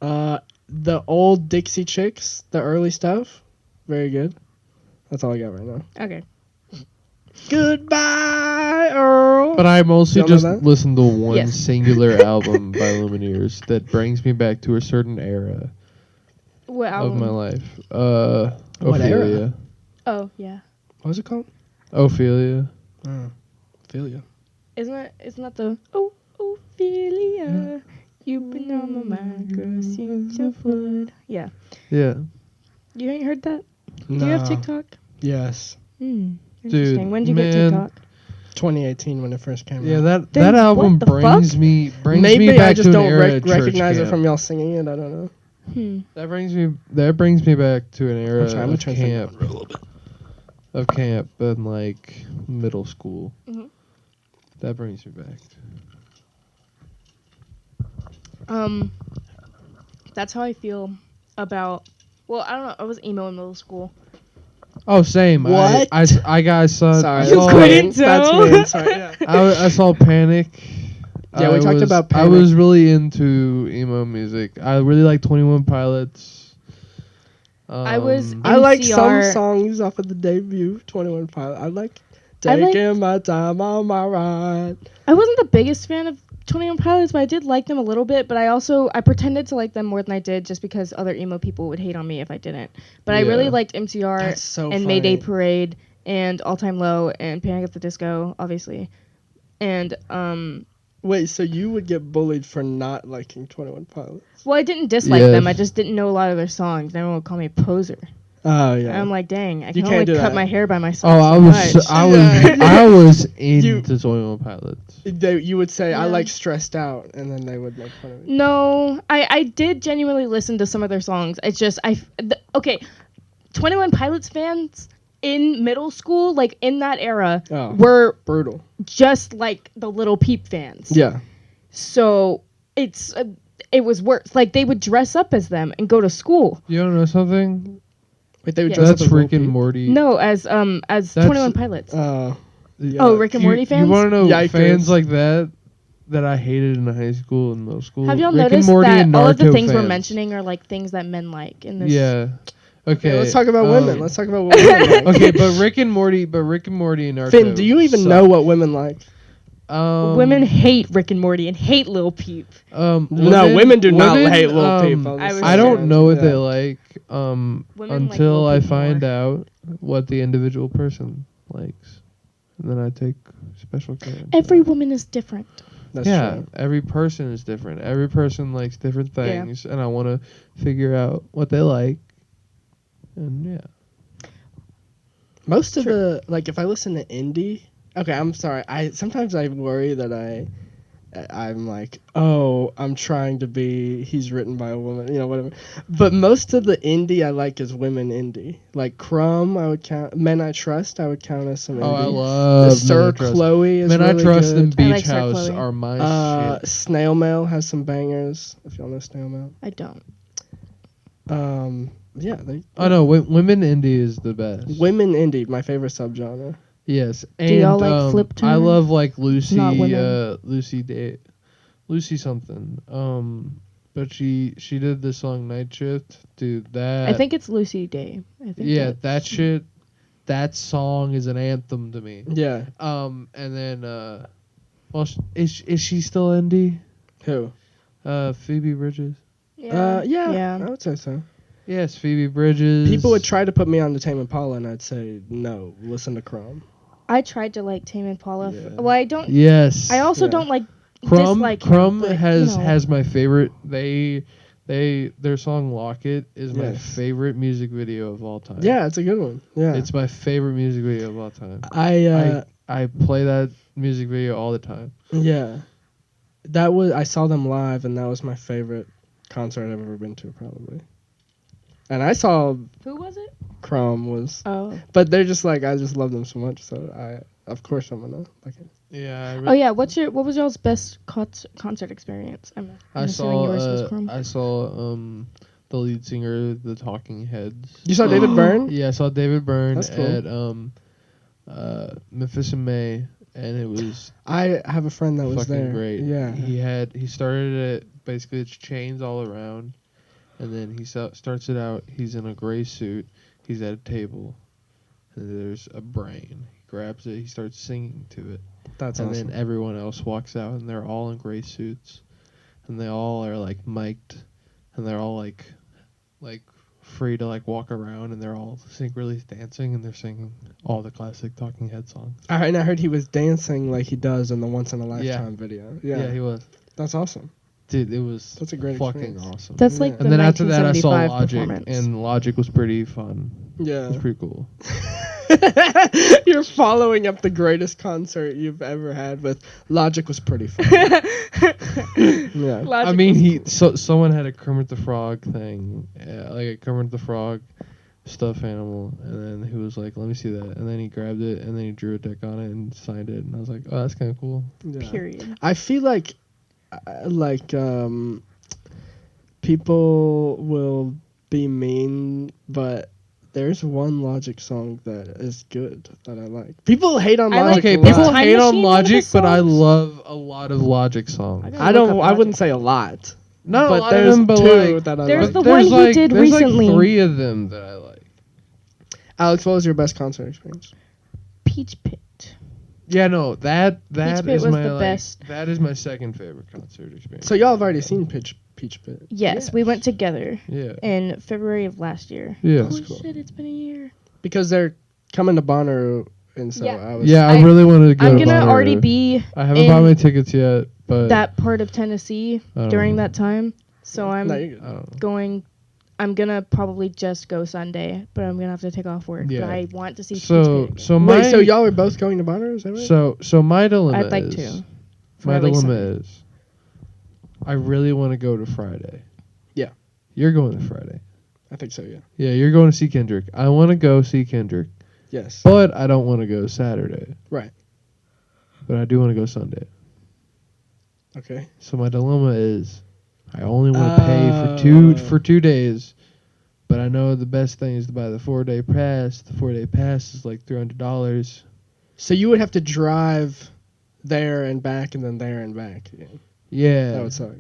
The old Dixie Chicks, the early stuff, very good. That's all I got right now. Okay. Goodbye, Earl. But I mostly Y'all know just that? listen to one Yes. singular album by Lumineers that brings me back to a certain era What of album? my life. What era? Ophelia. Oh, yeah. What was it called? Ophelia. Feel ya. Isn't that the Ophelia? You've been on my mind, girl, since your foot. Yeah. Yeah. You ain't heard that? No. Do you have TikTok? Yes. Interesting. When did you get man. TikTok? 2018 when it first came Yeah, out. that Then album what the brings fuck? me Maybe back I just to an don't era of church recognize it camp. from y'all singing it. I don't know. That brings me back to an era I'm sorry, I'm gonna of turn something camp down a little bit. in like middle school. Mhm. That brings me back. That's how I feel about. Well, I don't know. I was emo in middle school. Oh, same. What? I got Sorry, I You saw, couldn't That's tell? mean. Sorry. Yeah. I saw Panic. Yeah, we talked about I Panic. was really into emo music. I really like 21 Pilots. I was I like some NCR. songs off of the debut 21 Pilot. I like I liked- Taking My Time on My Ride. I wasn't the biggest fan of 21 Pilots, but I did like them a little bit. But I pretended to like them more than I did, just because other emo people would hate on me if I didn't. But I really Yeah. liked MCR That's so and funny. Mayday Parade and All Time Low and Panic at the Disco, obviously. And Wait, so you would get bullied for not liking 21 Pilots? well, I didn't dislike Yes. them. I just didn't know a lot of their songs. And everyone would call me a poser. Oh, And yeah. I'm like, dang, I You can can't only do cut that. my hair by myself. Oh, so I much. was into 21 Pilots. You would say, I Yeah. like Stressed Out, and then they would make fun of you. No, I did genuinely listen to some of their songs. It's just okay, 21 Pilots fans in middle school, like in that era, Oh. were Brutal. just like the Little Peep fans. Yeah. So it was worse. Like they would dress up as them and go to school. You don't know something? Wait, they would Yeah. dress That's up as Rick and Little Morty. No, as 21 Pilots. Peep. Yeah. Oh, Rick and Morty fans. You want to know Yikers. fans like that I hated in high school and middle school? Have y'all Rick and noticed Morty that and all of the Naruto things we're fans. mentioning are like things that men like in this? Yeah. Okay. Okay, let's talk about women. Let's talk about what women like. Okay, but Rick and Morty and Naruto. Finn, do you even suck. know what women like? Women hate Rick and Morty and hate Lil Peep. No, women do not hate Lil Peep. I don't know what they like Women like until Lil I Peep find more. out what the individual person likes, and then I take special care. of Every that. woman is different. That's Yeah, true. every person is different. Every person likes different Yeah. things, and I want to figure out what they like. And yeah, Most of the, like, if I listen to indie, okay, I'm sorry. Sometimes I worry that I'm like, oh, I'm trying to be, he's written by a woman, whatever. But most of the indie I like is women indie. Like Crumb, I would count. Men I Trust, I would count as some indie. I love Sir Men I Trust. Chloe is Men really I Trust good. and I like Beach Sir House Chloe. are my shit. Snail Mail has some bangers, if y'all know Snail Mail. I don't. Yeah. Oh no, women indie is the best. Women indie, my favorite subgenre. Yes, and Do y'all like Flip I Turn? love like Lucy, Not women. Lucy something. But she did the song Night Shift, dude. That I think it's Lucy Day. I think yeah, that shit. That song is an anthem to me. Yeah. And then well, is she still indie? Who? Phoebe Bridges. Yeah, Yeah. I would say so. Yes, Phoebe Bridges. People would try to put me on the Tame Impala, and I'd say no. Listen to Chrome. I tried to like Tame Impala. Yeah. Well, I don't. Yes. I also Yeah. don't like Crumb dislike him, Crumb but, has you know. has my favorite. Their song "Lock It" is my Yes. favorite music video of all time. Yeah, it's a good one. Yeah, It's my favorite music video of all time. I I play that music video all the time. yeah, I saw them live, and that was my favorite concert I've ever been to, probably. And I saw Who was it? Chrome was, Oh. but they're just like I just love them so much, so of course I'm gonna like it. Yeah. Oh yeah. What was y'all's best concert experience? I'm assuming yours was Chrome. I saw the lead singer of the Talking Heads. You saw David Byrne? Yeah, I saw David Byrne That's cool. at Memphis in May, and it was I have a friend that was fucking there. great. Yeah, He started it basically it's chains all around, and then he starts it out. He's in a gray suit. He's at a table, and there's a brain. He grabs it. He starts singing to it, that's and awesome. then everyone else walks out, and they're all in gray suits, and they all are like mic'd, and they're all like free to like walk around, and they're all synchronously dancing, and they're singing all the classic Talking Head songs. And I heard he was dancing like he does in the Once in a Lifetime video. Yeah, he was. That's awesome. Dude, it was That's a great fucking experience. awesome. That's like Yeah. the And then after that, I saw 1975 Logic, performance. and Logic was pretty fun. It Yeah. was pretty cool. You're following up the greatest concert you've ever had with Logic was pretty fun. Yeah. I mean, someone had a Kermit the Frog thing, like a Kermit the Frog stuffed animal, and then he was like, "Let me see that," and then he grabbed it, and then he drew a dick on it and signed it, and I was like, "Oh, that's kind of cool." Yeah. Period. I feel like people will be mean, but there's one Logic song that is good that I like. People hate on I Logic. like- a Okay, lot. people Time hate on Machine one of Logic, his but I songs? love a lot of Logic songs. gotta I look up don't. I Logic. wouldn't say a lot. Not but a lot there's of them, but two like that I There's like. the there's one he like, did there's recently. like 3 of them that I like. Alex, what was your best concert experience? Peach Pit. Yeah, no, that Pit is was my the like, best. that is my second favorite concert experience. So y'all have already seen Peach Pit. Yes, we went together Yeah. in February of last year. Yeah. Holy cool. shit, it's been a year. Because they're coming to Bonnaroo, and so Yeah. I was. Yeah, I I- really wanted to go I'm to gonna already Bonnaroo. be I haven't in bought my tickets yet, but that part of Tennessee I don't during know. that time. So I'm No, you're good. I don't know. going. I'm gonna probably just go Sunday, but I'm gonna have to take off work. Yeah. But I want to see So Peach Pit. so my Wait, so y'all were both going to Bonnaroo? Is that right? so my dilemma I'd like is to. for my at least dilemma Sunday. is I really want to go to Friday. Yeah. You're going to Friday. I think so. Yeah. Yeah, you're going to see Kendrick. I want to go see Kendrick, Yes. but I don't want to go Saturday. Right. But I do want to go Sunday. Okay. So my dilemma is I only want to pay for 2 days, but I know the best thing is to buy the 4-day pass. The 4-day pass is like $300. So you would have to drive there and back, and then there and back. Yeah. Yeah, That would suck.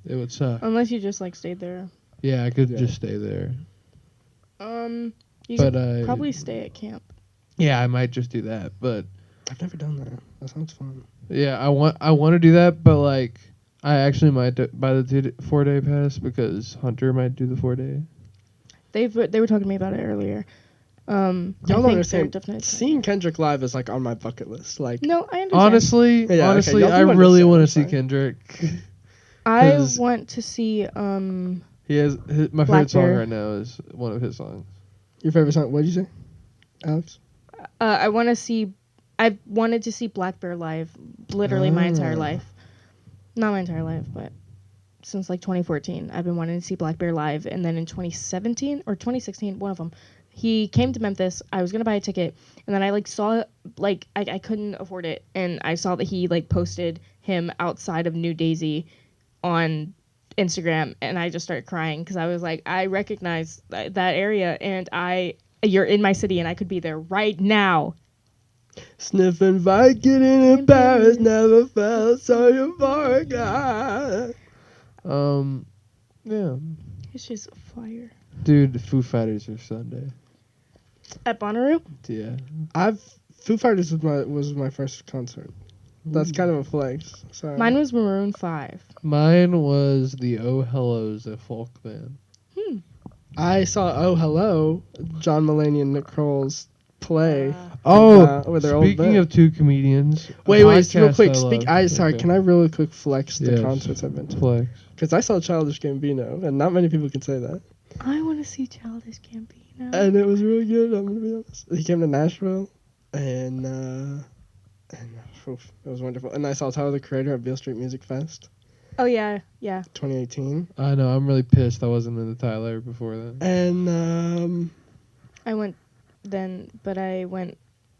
it would suck. Unless you just like stayed there. Yeah, I could Yeah. just stay there. You But could probably stay at camp. yeah, I might just do that. But I've never done that. That sounds fun. yeah, I want to do that. But like, I actually might buy the 4-day pass because Hunter might do the 4-day. They were talking to me about it earlier. Y'all I don't think they're understand. definitely- Seeing Kendrick live is like on my bucket list. Like, No, I understand. Honestly, Yeah, okay, honestly, y'all do I really understand, want to that's see fine. Kendrick. I 'cause- want to see He has my Black favorite song Bear. right now is one of his songs. your favorite song? What did you say, Alex? I want to see. I've wanted to see Black Bear live, literally my entire Ah. life. Not my entire life, but since like 2014, I've been wanting to see Black Bear live. And then in 2017 or 2016, one of them, he came to Memphis. I was gonna buy a ticket, and then I like saw like I couldn't afford it, and I saw that he like posted him outside of New Daisy on Instagram, and I just started crying because I was like, I recognize that area, and you're in my city, and I could be there right now. Sniffing Viking in Paris never felt so euphoric. Yeah, It's just fire. dude, the Foo Fighters are Sunday. At Bonnaroo? Yeah, Foo Fighters was my first concert. That's kind of a flex. Sorry. Mine was Maroon 5. mine was the Oh Hellos, a folk band. I saw Oh Hello, John Mulaney and Nick Kroll's play. With their old Speaking band. of two comedians, Wait, real quick. Sorry, Sorry, can I really quick flex the Yes. concerts I've been to? flex? Because I saw Childish Gambino, and not many people can say that. I want to see Childish Gambino. And it was really good. I'm gonna be honest. He came to Nashville, and oof, it was wonderful. And I saw Tyler the Creator at Beale Street Music Fest, Oh, yeah, yeah. 2018. I know. I'm really pissed I wasn't in the Tyler before that. And I went then, but I went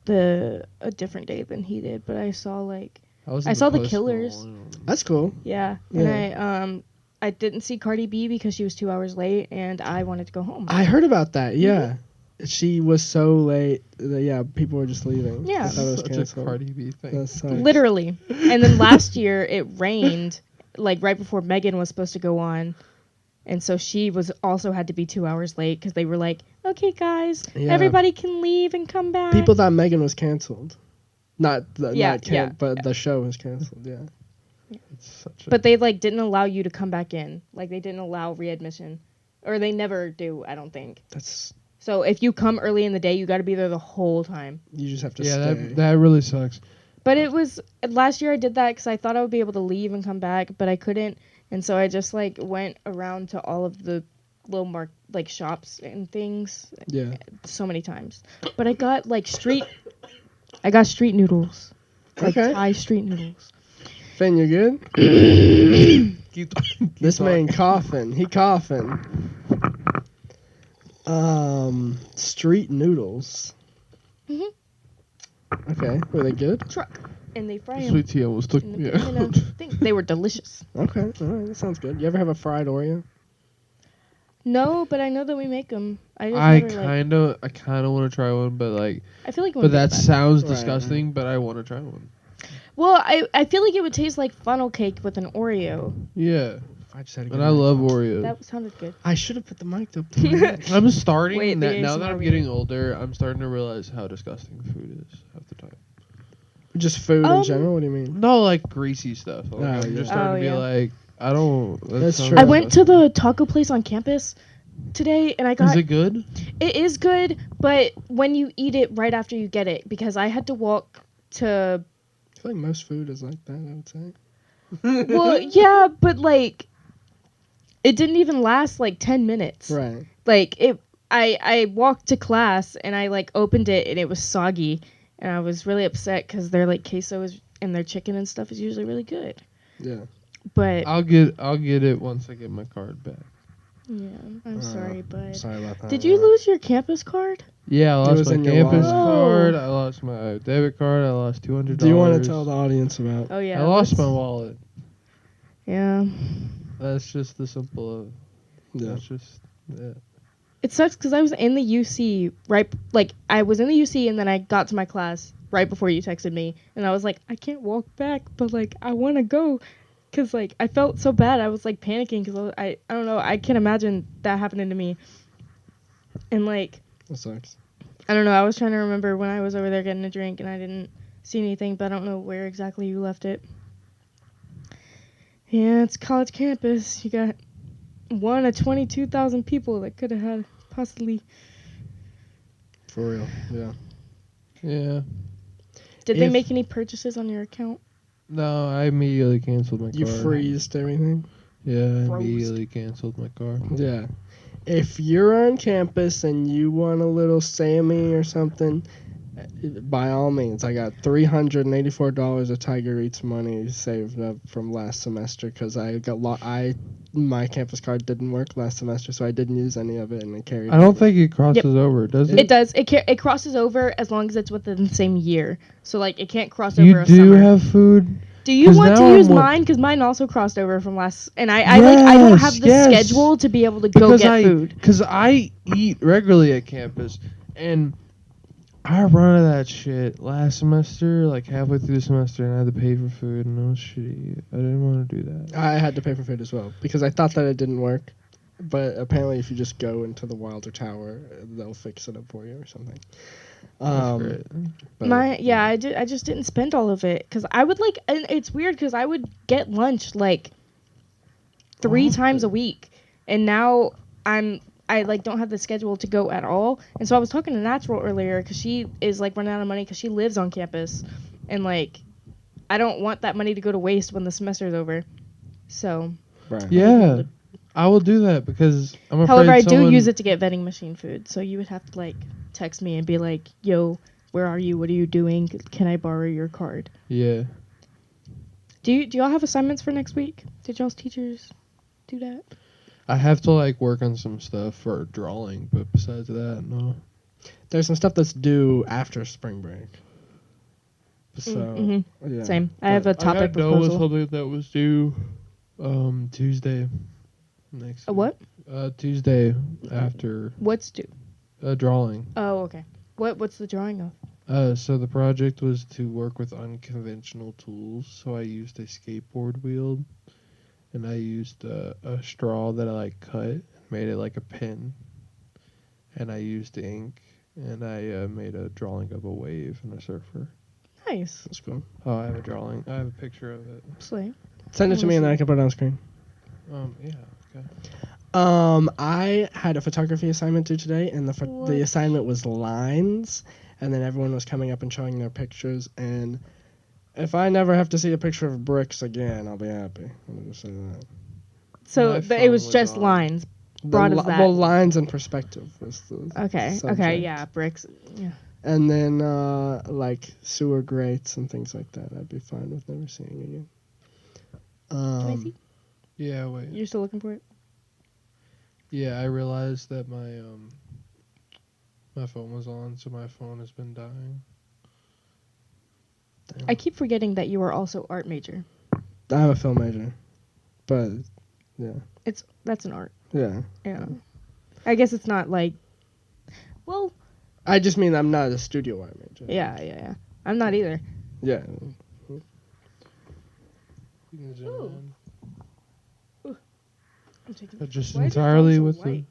a different day than he did. But I saw like, was I in saw the Post Killers. Malone. that's cool. yeah. Yeah. And I didn't see Cardi B because she was 2 hours late, and I wanted to go home. I heard about that. Yeah, she was so late. That, yeah, people were just leaving. Yeah. I thought it was Such a canceled. Cardi B thing. That sucks. Literally. And then last year it rained, like right before Megan was supposed to go on. And so she also had to be 2 hours late because they were like, okay, guys, Yeah. everybody can leave and come back. People thought Megan was canceled. Not the, Yeah, not can, yeah. but the show was canceled. Yeah. It's such a But they like didn't allow you to come back in. Like they didn't allow readmission. Or they never do, I don't think. That's So if you come early in the day, you got to be there the whole time. you just have to yeah, stay. that really sucks. But it was last year I did that because I thought I would be able to leave and come back, but I couldn't. And so I just like went around to all of the little like shops and things Yeah. so many times. But I got like street noodles. Like Okay. Thai street noodles. Finn, you good? Keep This man talking. coughing. He coughing. Street noodles. Mhm. Okay. Were they good? Truck. And they fry them. Sweet tea almost took. in Yeah. a thing. They were delicious. Okay. All right. That sounds good. You ever have a fried Oreo? No, but I know that we make them. I just I never, like, kind of want to try one, but like, I feel like it but wouldn't be that bad. sounds Right, disgusting. But I want to try one. Well, I feel like it would taste like funnel cake with an Oreo. Yeah, I just had a and I love Oreos. That sounded good. I should have put the mic up. To my mouth. I'm starting Wait, the now that ASMR I'm getting older. I'm starting to realize how disgusting food is half the time. Just food in Um, general. What do you mean? No, like greasy stuff. Like, Oh, I'm yeah. just starting to be yeah. like, I don't. That's sounds true. I went to disgusting. the taco place on campus today, and I got. Is it good? It is good, but when you eat it right after you get it, because I had to walk to. I feel like most food is like that. I would say. Well, yeah, but like, it didn't even last like 10 minutes. Right. Like it. I walked to class and I like opened it and it was soggy, and I was really upset because their like queso is and their chicken and stuff is usually really good. Yeah. But I'll get it once I get my card back. yeah, I'm sorry, but Sorry about that. did you lose your campus card? Yeah, I It lost was my in your campus wallet. card. Oh. I lost my debit card. I lost $200. Do you want to tell the audience about? Oh yeah, I lost let's- my wallet. Yeah, That's just the simple of. Yeah. That's just. Yeah. it sucks because I was in the UC I was in the UC and then I got to my class right before you texted me, and I was like, I can't walk back, but like I want to go, cause like I felt so bad. I was like panicking because I don't know. I can't imagine that happening to me. And like That sucks. I don't know. I was trying to remember when I was over there getting a drink and I didn't see anything, but I don't know where exactly you left it. Yeah, it's college campus. You got one of 22,000 people that could have had possibly. For real. Yeah. Yeah. Did they If- make any purchases on your account? No, I immediately canceled my You card. freezed everything. Yeah, I Froze. immediately canceled my card. Yeah. If you're on campus and you want a little Sammy or something, by all means. I got $384 of Tiger Eats money saved up from last semester because I got my campus card didn't work last semester, so I didn't use any of it, and I carried. I don't think it crosses over, does it? It does. It crosses over as long as it's within the same year. So like it can't cross You over a do summer. have food? Do you 'Cause want now to use I'm wa- mine? Because mine also crossed over from last, and I don't have the Yes, schedule to be able to go get food. Because I eat regularly at campus, and I run out of that shit last semester, like halfway through the semester, and I had to pay for food, and it was shitty. I didn't want to do that. I had to pay for food as well because I thought that it didn't work, but apparently if you just go into the Wilder Tower, they'll fix it up for you or something. That's great. But- I just didn't spend all of it because I would like, and it's weird because I would get lunch like 3 times a week, and now I like don't have the schedule to go at all. And so I was talking to Natural earlier because she is like running out of money because she lives on campus, and like I don't want that money to go to waste when the semester's over. So Right. Yeah, I will do that because I'm afraid however, I do someone- use it to get vending machine food. So you would have to like text me and be like, "Yo, where are you? What are you doing? Can I borrow your card?" Yeah. Do y'all have assignments for next week? Did y'all's teachers do that? I have to like work on some stuff for drawing, but besides that, no. There's some stuff that's due after spring break. So Mhm. yeah. Same. I have a topic I got done with proposal. something that was due Tuesday next A week. what? Tuesday after What's due? drawing. Oh, okay. What's the drawing of? So the project was to work with unconventional tools. So I used a skateboard wheel, and I used a straw that I like cut and made it like a pen, and I used ink, and I made a drawing of a wave and a surfer. Nice. That's cool. Oh, I have a drawing. I have a picture of it. Slay. Send it to me and then I can put it on screen. Yeah. Okay. I had a photography assignment due today, and What? the assignment was lines, and then everyone was coming up and showing their pictures. And if I never have to see a picture of bricks again, I'll be happy. I'm just saying that. So My it phone was was just on. lines. broad as that? Well, lines and perspective was the Okay. subject. Yeah. Bricks. Yeah. And then like sewer grates and things like that. I'd be fine with never seeing again. Can I see? Yeah, wait. You're still looking for it? Yeah, I realized that my phone was on, so my phone has been dying. I keep forgetting that you are also art major. I have a film major, but yeah, That's an art. yeah. Yeah. I guess it's not like. Well. I just mean I'm not a studio art major. Yeah. I'm not either. Yeah. You can zoom Ooh. in. I'm taking. But just Why is your entirely phone with so the. white?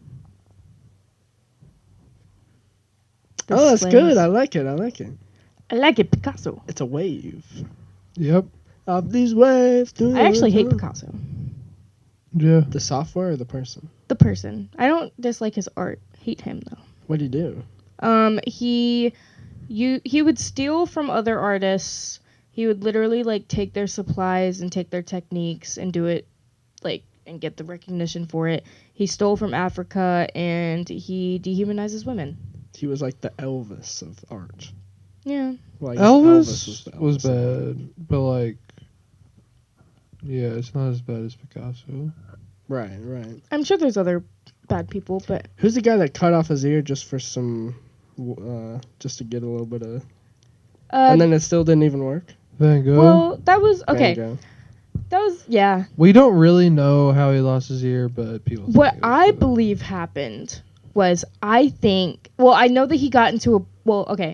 Oh, that's This good. flames. I like it. I like it. I like it, Picasso. It's a wave. Yep. Of these waves. I actually hate Picasso. Yeah. The software or the person? The person. I don't dislike his art. Hate him though. What do you do? He would steal from other artists. He would literally like take their supplies and take their techniques and do it like and get the recognition for it. He stole from Africa and he dehumanizes women. He was like the Elvis of art. Yeah. Well, I guess Elvis was the Elvis of art. bad, but like, yeah, it's not as bad as Picasso. Right, right. I'm sure there's other bad people, but Who's the guy that cut off his ear just for some, just to get a little bit of, and then it still didn't even work? Van Gogh. well, that was okay. Van Gogh. That was yeah. We don't really know how he lost his ear, but people. What think it was I the- believe happened was I know that he got into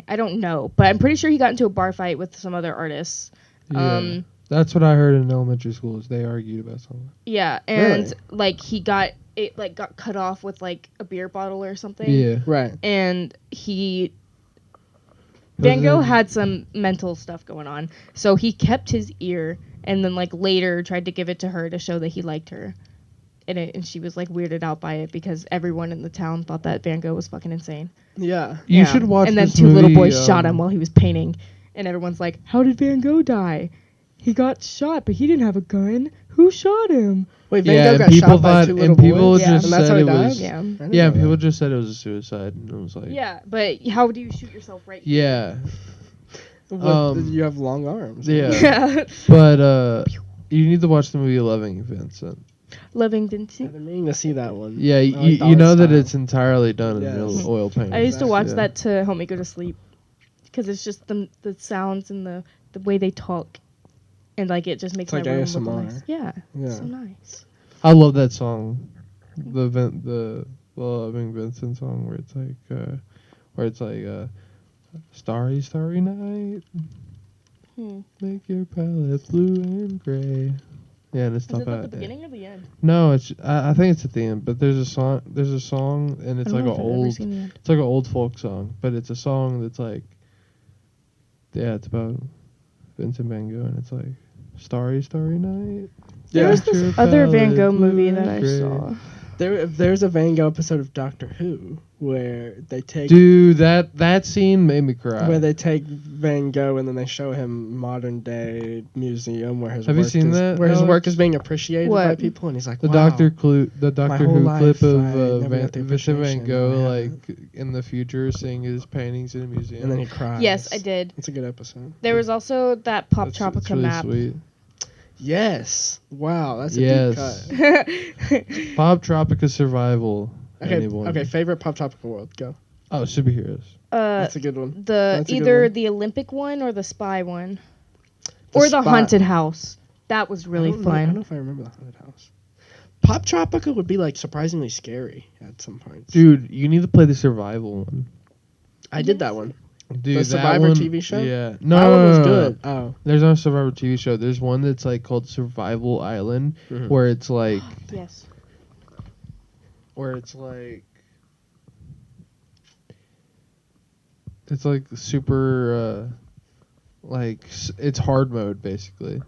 I don't know, but I'm pretty sure he got into a bar fight with some other artists. Yeah, that's what I heard in elementary school. Is they argued about something. Yeah, and Really? like he got cut off with like a beer bottle or something. Yeah. Right. And Van Gogh Doesn't- had some mental stuff going on, so he kept his ear, and then like later tried to give it to her to show that he liked her, and she was like weirded out by it because everyone in the town thought that Van Gogh was fucking insane. Yeah. You Yeah. should watch. And then this two little movie, boys shot him while he was painting, and everyone's like, "How did Van Gogh die? He got shot, but he didn't have a gun. Who shot him?" Wait, Van Yeah, Gogh and got people shot by thought- two and little people boys? just and that's said how he it died? was- Yeah. I didn't Yeah, know people that. just said it was a suicide, and it was like. Yeah, but how do you shoot yourself right? Yeah. You have long arms. Yeah. Yeah. But you need to watch the movie Loving Vincent. Loving I've Vincent. been meaning to see that one. Yeah, I like the you know art that style. it's entirely done Yes. in real oil paint. I used to watch Yeah. that to help me go to sleep because it's just the sounds and the way they talk, and like it just makes It's like my room ASMR. look nice. Yeah, Yeah. so nice. I love that song, the Loving Vincent song where it's like starry starry night, make your palette blue and gray. Yeah, and it's Is not it at bad. the beginning or the end? No, it's I think it's at the end, but there's a song and it's I like don't an know if I've ever old seen the end. it's like an old folk song, but it's a song that's like yeah, it's about Vincent Van Gogh, and it's like starry starry night. There was Make this your other Van palette Gogh blue movie and that I gray. saw. There's a Van Gogh episode of Doctor Who where they take Dude, that scene made me cry. where they take Van Gogh and then they show him modern day museum where his Have you work seen is, that, where his Alex? work is being appreciated by What? people, and he's like, the wow. Doctor whole Who life, clip of I never got the Vincent Van appreciation Gogh I have. like in the future seeing his paintings in a museum. And then he cries. Yes, I did. It's a good episode. There was also that Pop It's Tropica really map. sweet. Yes. Wow, that's a Yes. deep cut. Pop Tropica Survival. Okay, anyone. okay, favorite Pop Tropical World, go. Oh, superheroes. That's a good one. The That's a good either one. the Olympic one or the spy one, The or the Spy. haunted house. That was really I don't know fun. if I remember the haunted house. Pop Tropica would be like surprisingly scary at some points. Dude, you need to play the survival one. I did that one. Dude, that Survivor one- TV show? Yeah. That No, one was no, no, no. good. Oh. There's no Survivor TV show. There's one that's like called Survival Island, Mhm. where it's like, Yes. it's like super, it's hard mode basically.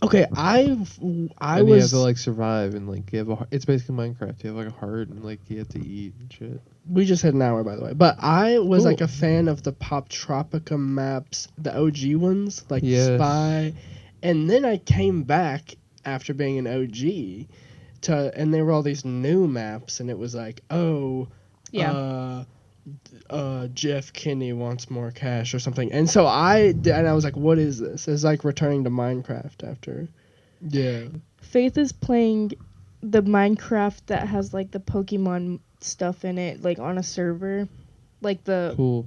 Okay, I And you have was to like survive and like you have it's basically Minecraft. You have like a heart and like you have to eat and shit. we just hit an hour by the way, but I was Cool. like a fan of the Pop Tropica maps, the OG ones, like Yes. Spy, and then I came back after being an OG and there were all these new maps, and it was like, Yeah. Jeff Kinney wants more cash or something. And so I was like, what is this? It's like returning to Minecraft after. Yeah. Faith is playing the Minecraft that has like the Pokemon stuff in it, like on a server, like the Cool.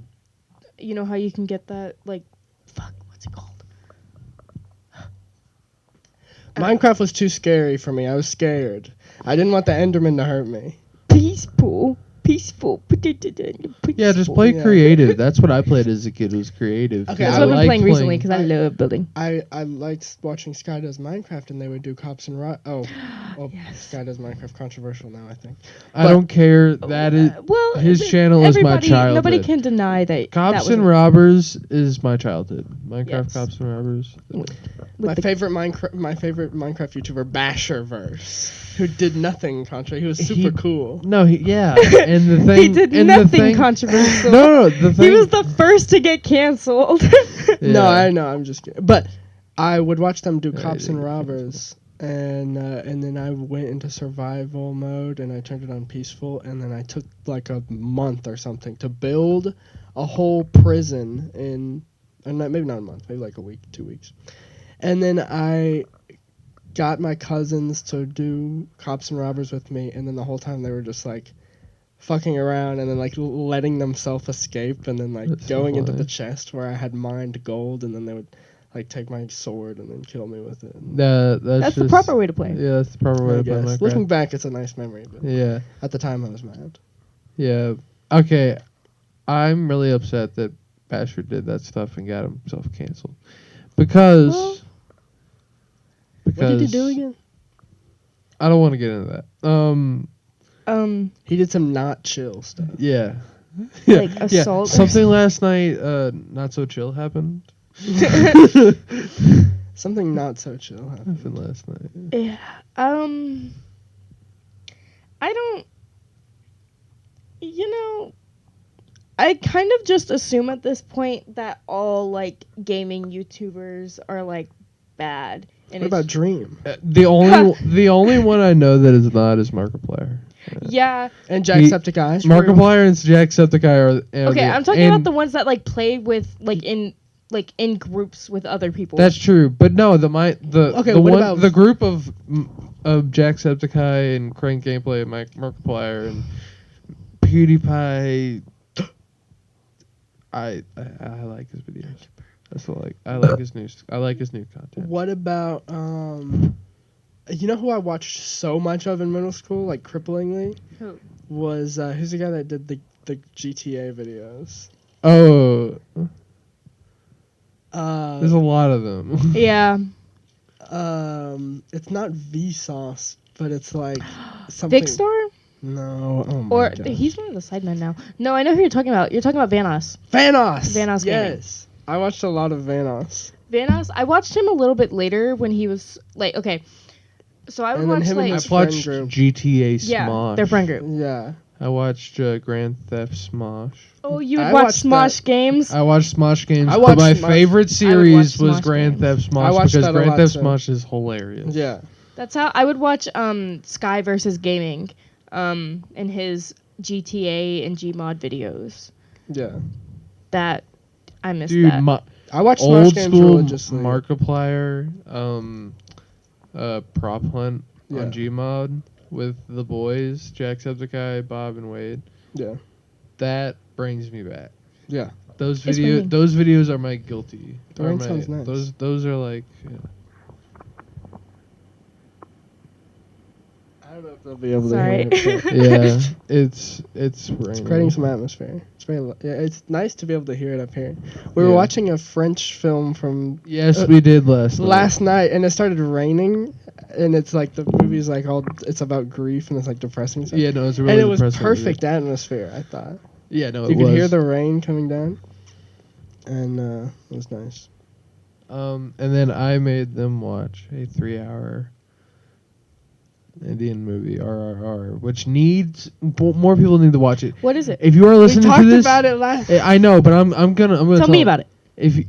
you know how you can get that like, fuck, what's it called? Minecraft was too scary for me. I was scared. I didn't want the Enderman to hurt me. Peaceful. Yeah, just play Yeah. creative. That's what I played as a kid. Was creative. Okay, That's I what I've been like playing recently playing- because I love building. I liked watching Sky Does Minecraft, and they would do Cops and Rock. Oh, Yes. Sky Does Minecraft controversial now, I think. I but- don't care. That is Well, his channel is my everybody- childhood. Nobody can deny that. Cops that and was Robbers is my childhood. Minecraft Yes. Cops and Robbers. with My the- favorite Minecraft YouTuber, Basherverse, who did nothing controversial. He was super cool. No, yeah, and the thing he did and nothing the thing, controversial. No, the thing. He was the first to get canceled. Yeah. No, I know. I'm just kidding. But I would watch them do Yeah, Cops he and did get Robbers, and then I went into survival mode, and I turned it on peaceful, and then I took like a month or something to build a whole prison in, or not, maybe not a month, maybe like a week, 2 weeks, and then I got my cousins to do Cops and Robbers with me, and then the whole time they were just like fucking around and then like letting themselves escape and then like That's so going into funny. the chest where I had mined gold, and then they would like take my sword and then kill me with it. That's the just, proper way to play. Yeah, that's the proper way I to play guess. Minecraft. Looking back, it's a nice memory, but Yeah, at the time I was mad. yeah. Okay, I'm really upset that Basher did that stuff and got himself canceled because Well, What did he do again? I don't want to get into that. He did some not chill stuff. Yeah. Like assault or Something last night, not so chill happened. Something not so chill happened. Happened last night. yeah. I don't. You know, I kind of just assume at this point that all like gaming YouTubers are like bad. And What about Dream? The only one I know that is not is Markiplier. yeah. And Jacksepticeye? Markiplier and Jacksepticeye are. Okay, I'm talking about the ones that like play with like in groups with other people. That's true, but no, the Okay, the what one about- the group of Jacksepticeye and Crank Gameplay and Markiplier and PewDiePie. I like his videos. That's what I like his new content. What about you know who I watched so much of in middle school, like cripplingly, Who? was who's the guy that did the GTA videos? Oh, there's a lot of them. Yeah. It's not Vsauce, but it's like something. Vicstar? No, oh my Or God. he's one of the sidemen now. No, I know who you're talking about. You're talking about Vanos. Vanos. Vanos Gaming. Yes, I watched a lot of Vanos. Vanos, I watched him a little bit later when he was like, okay. So I would And then watch him and like his I've friend watched group. GTA yeah, Smosh. their friend group. Yeah, I watched Grand Theft Smosh. Oh, you would I watch watched Smosh games? I watched Smosh games, I but my watched Smosh- favorite series was Smosh Grand games. Theft I Smosh watched because that a Grand lot Theft too. Smosh is hilarious. yeah. That's how I would watch Sky versus Gaming in his GTA and Gmod videos. Yeah. That I missed Dude, that. I watched Smosh old games school religiously. Markiplier, prop hunt Yeah. on Gmod with the boys, Jacksepticeye, Bob, and Wade. Yeah. That brings me back. Yeah. Those It's raining. those videos are my guilty. The are rain my- sounds nice. Those are like I don't know if they'll be able to Sorry. hear it. but yeah, it's It's raining. creating some atmosphere. It's it's nice to be able to hear it up here. We were Yeah. watching a French film from Yes, we did last night, and it started raining, and it's like the movie's like it's about grief and it's like depressing stuff. Yeah, no, it's a really and it was depressing perfect atmosphere. I thought Yeah, no, you it could was. hear the rain coming down, and it was nice. And then I made them watch a 3-hour Indian movie, RRR, which needs more people need to watch it. What is it? If you are We listening talked to this, about it last. I know, but I'm gonna Tell me about it. If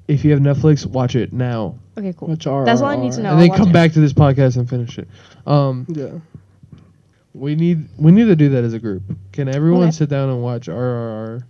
If you have Netflix, watch it now, Okay, cool. Which That's all I need to know. and I'll then watch come it. back to this podcast and finish it. Yeah. We need to do that as a group. Can everyone Okay. sit down and watch RRR?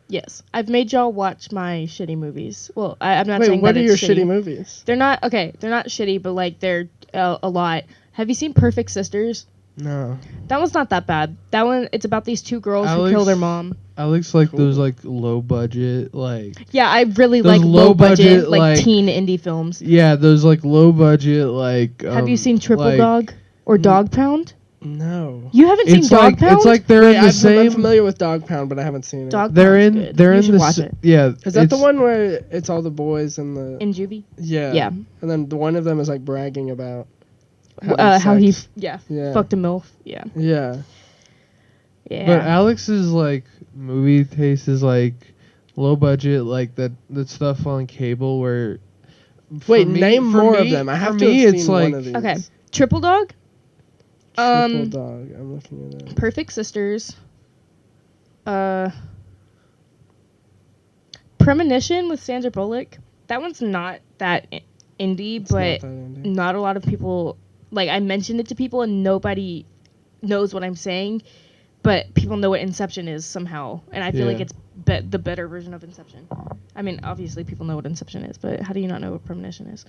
Yes, I've made y'all watch my shitty movies. Well, I'm not Wait, saying what that are your it's shitty movies? They're not okay. They're not shitty, but like they're a lot. Have you seen Perfect Sisters? No. That one's not that bad. That one, it's about these two girls who Alex- kill their mom. Alex like Cool. those like low budget like Yeah, I really Those like low budget, low-budget, like like- teen indie films. yeah those like low budget like. Have you seen Triple like, Dog or Dog Pound? No. You haven't seen It's Dog like Pound? it's like they're Wait, in the I'm same. familiar with Dog Pound, but I haven't seen it. Dog They're Pound's in. good. They're You in should the. watch it. Yeah. Is that the it's- one where it's all the boys and the In Juvie. yeah? Yeah. And then the one of them is like bragging about How he sex. yeah Yeah. fucked a MILF. Yeah. Yeah. Yeah. But Alex's like movie taste is like low budget, like that stuff on cable where. for Wait, me- name for more me- of them. I have for to me, have it's seen like one of these. Okay. Triple Dog, Triple Dog. I'm looking at it. Perfect Sisters, Premonition with Sandra Bullock. That one's not that indie, It's not but that indie. not a lot of people, like, I mentioned it to people and nobody knows what I'm saying, but people know what Inception is somehow, and I feel like Yeah. it's the better version of Inception. I mean, obviously people know what Inception is, but how do you not know what Premonition is?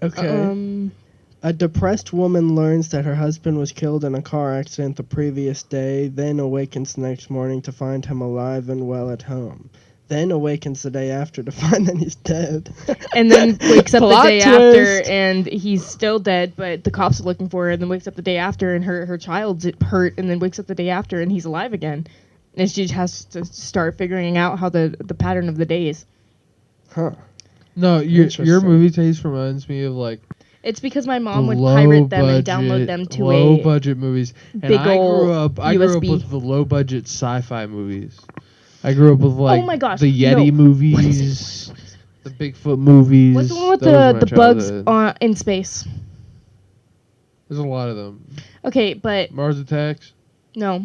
Okay. A depressed woman learns that her husband was killed in a car accident the previous day, then awakens the next morning to find him alive and well at home. Then awakens the day after to find that he's dead. And then wakes up the Plot day twist. after and he's still dead, but the cops are looking for her, and then wakes up the day after and her child's hurt, and then wakes up the day after and he's alive again. And she just has to start figuring out how the pattern of the days. Huh. No, your Interesting. movie taste reminds me of like It's because my mom would low pirate them budget, and download them to low a budget movies. And big I ol' grew up USB. with the low budget sci-fi movies. I grew up with like my gosh, the Yeti no. movies, What is it? the Bigfoot movies. What's the one with Those were my the bugs childhood. in space? There's a lot of them. Okay, but Mars Attacks. no.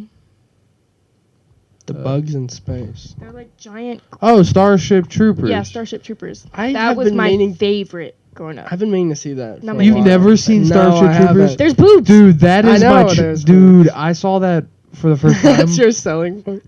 The bugs in space. They're like giant. Oh, Starship Troopers. Yeah, Starship Troopers. I That have was been my meaning. favorite growing up. I've been meaning to see that. Not for my a You've while. never seen No, Starship I Troopers? haven't. There's boobs. Dude, that I is know my there's dude. I saw that for the first time. That's your selling point.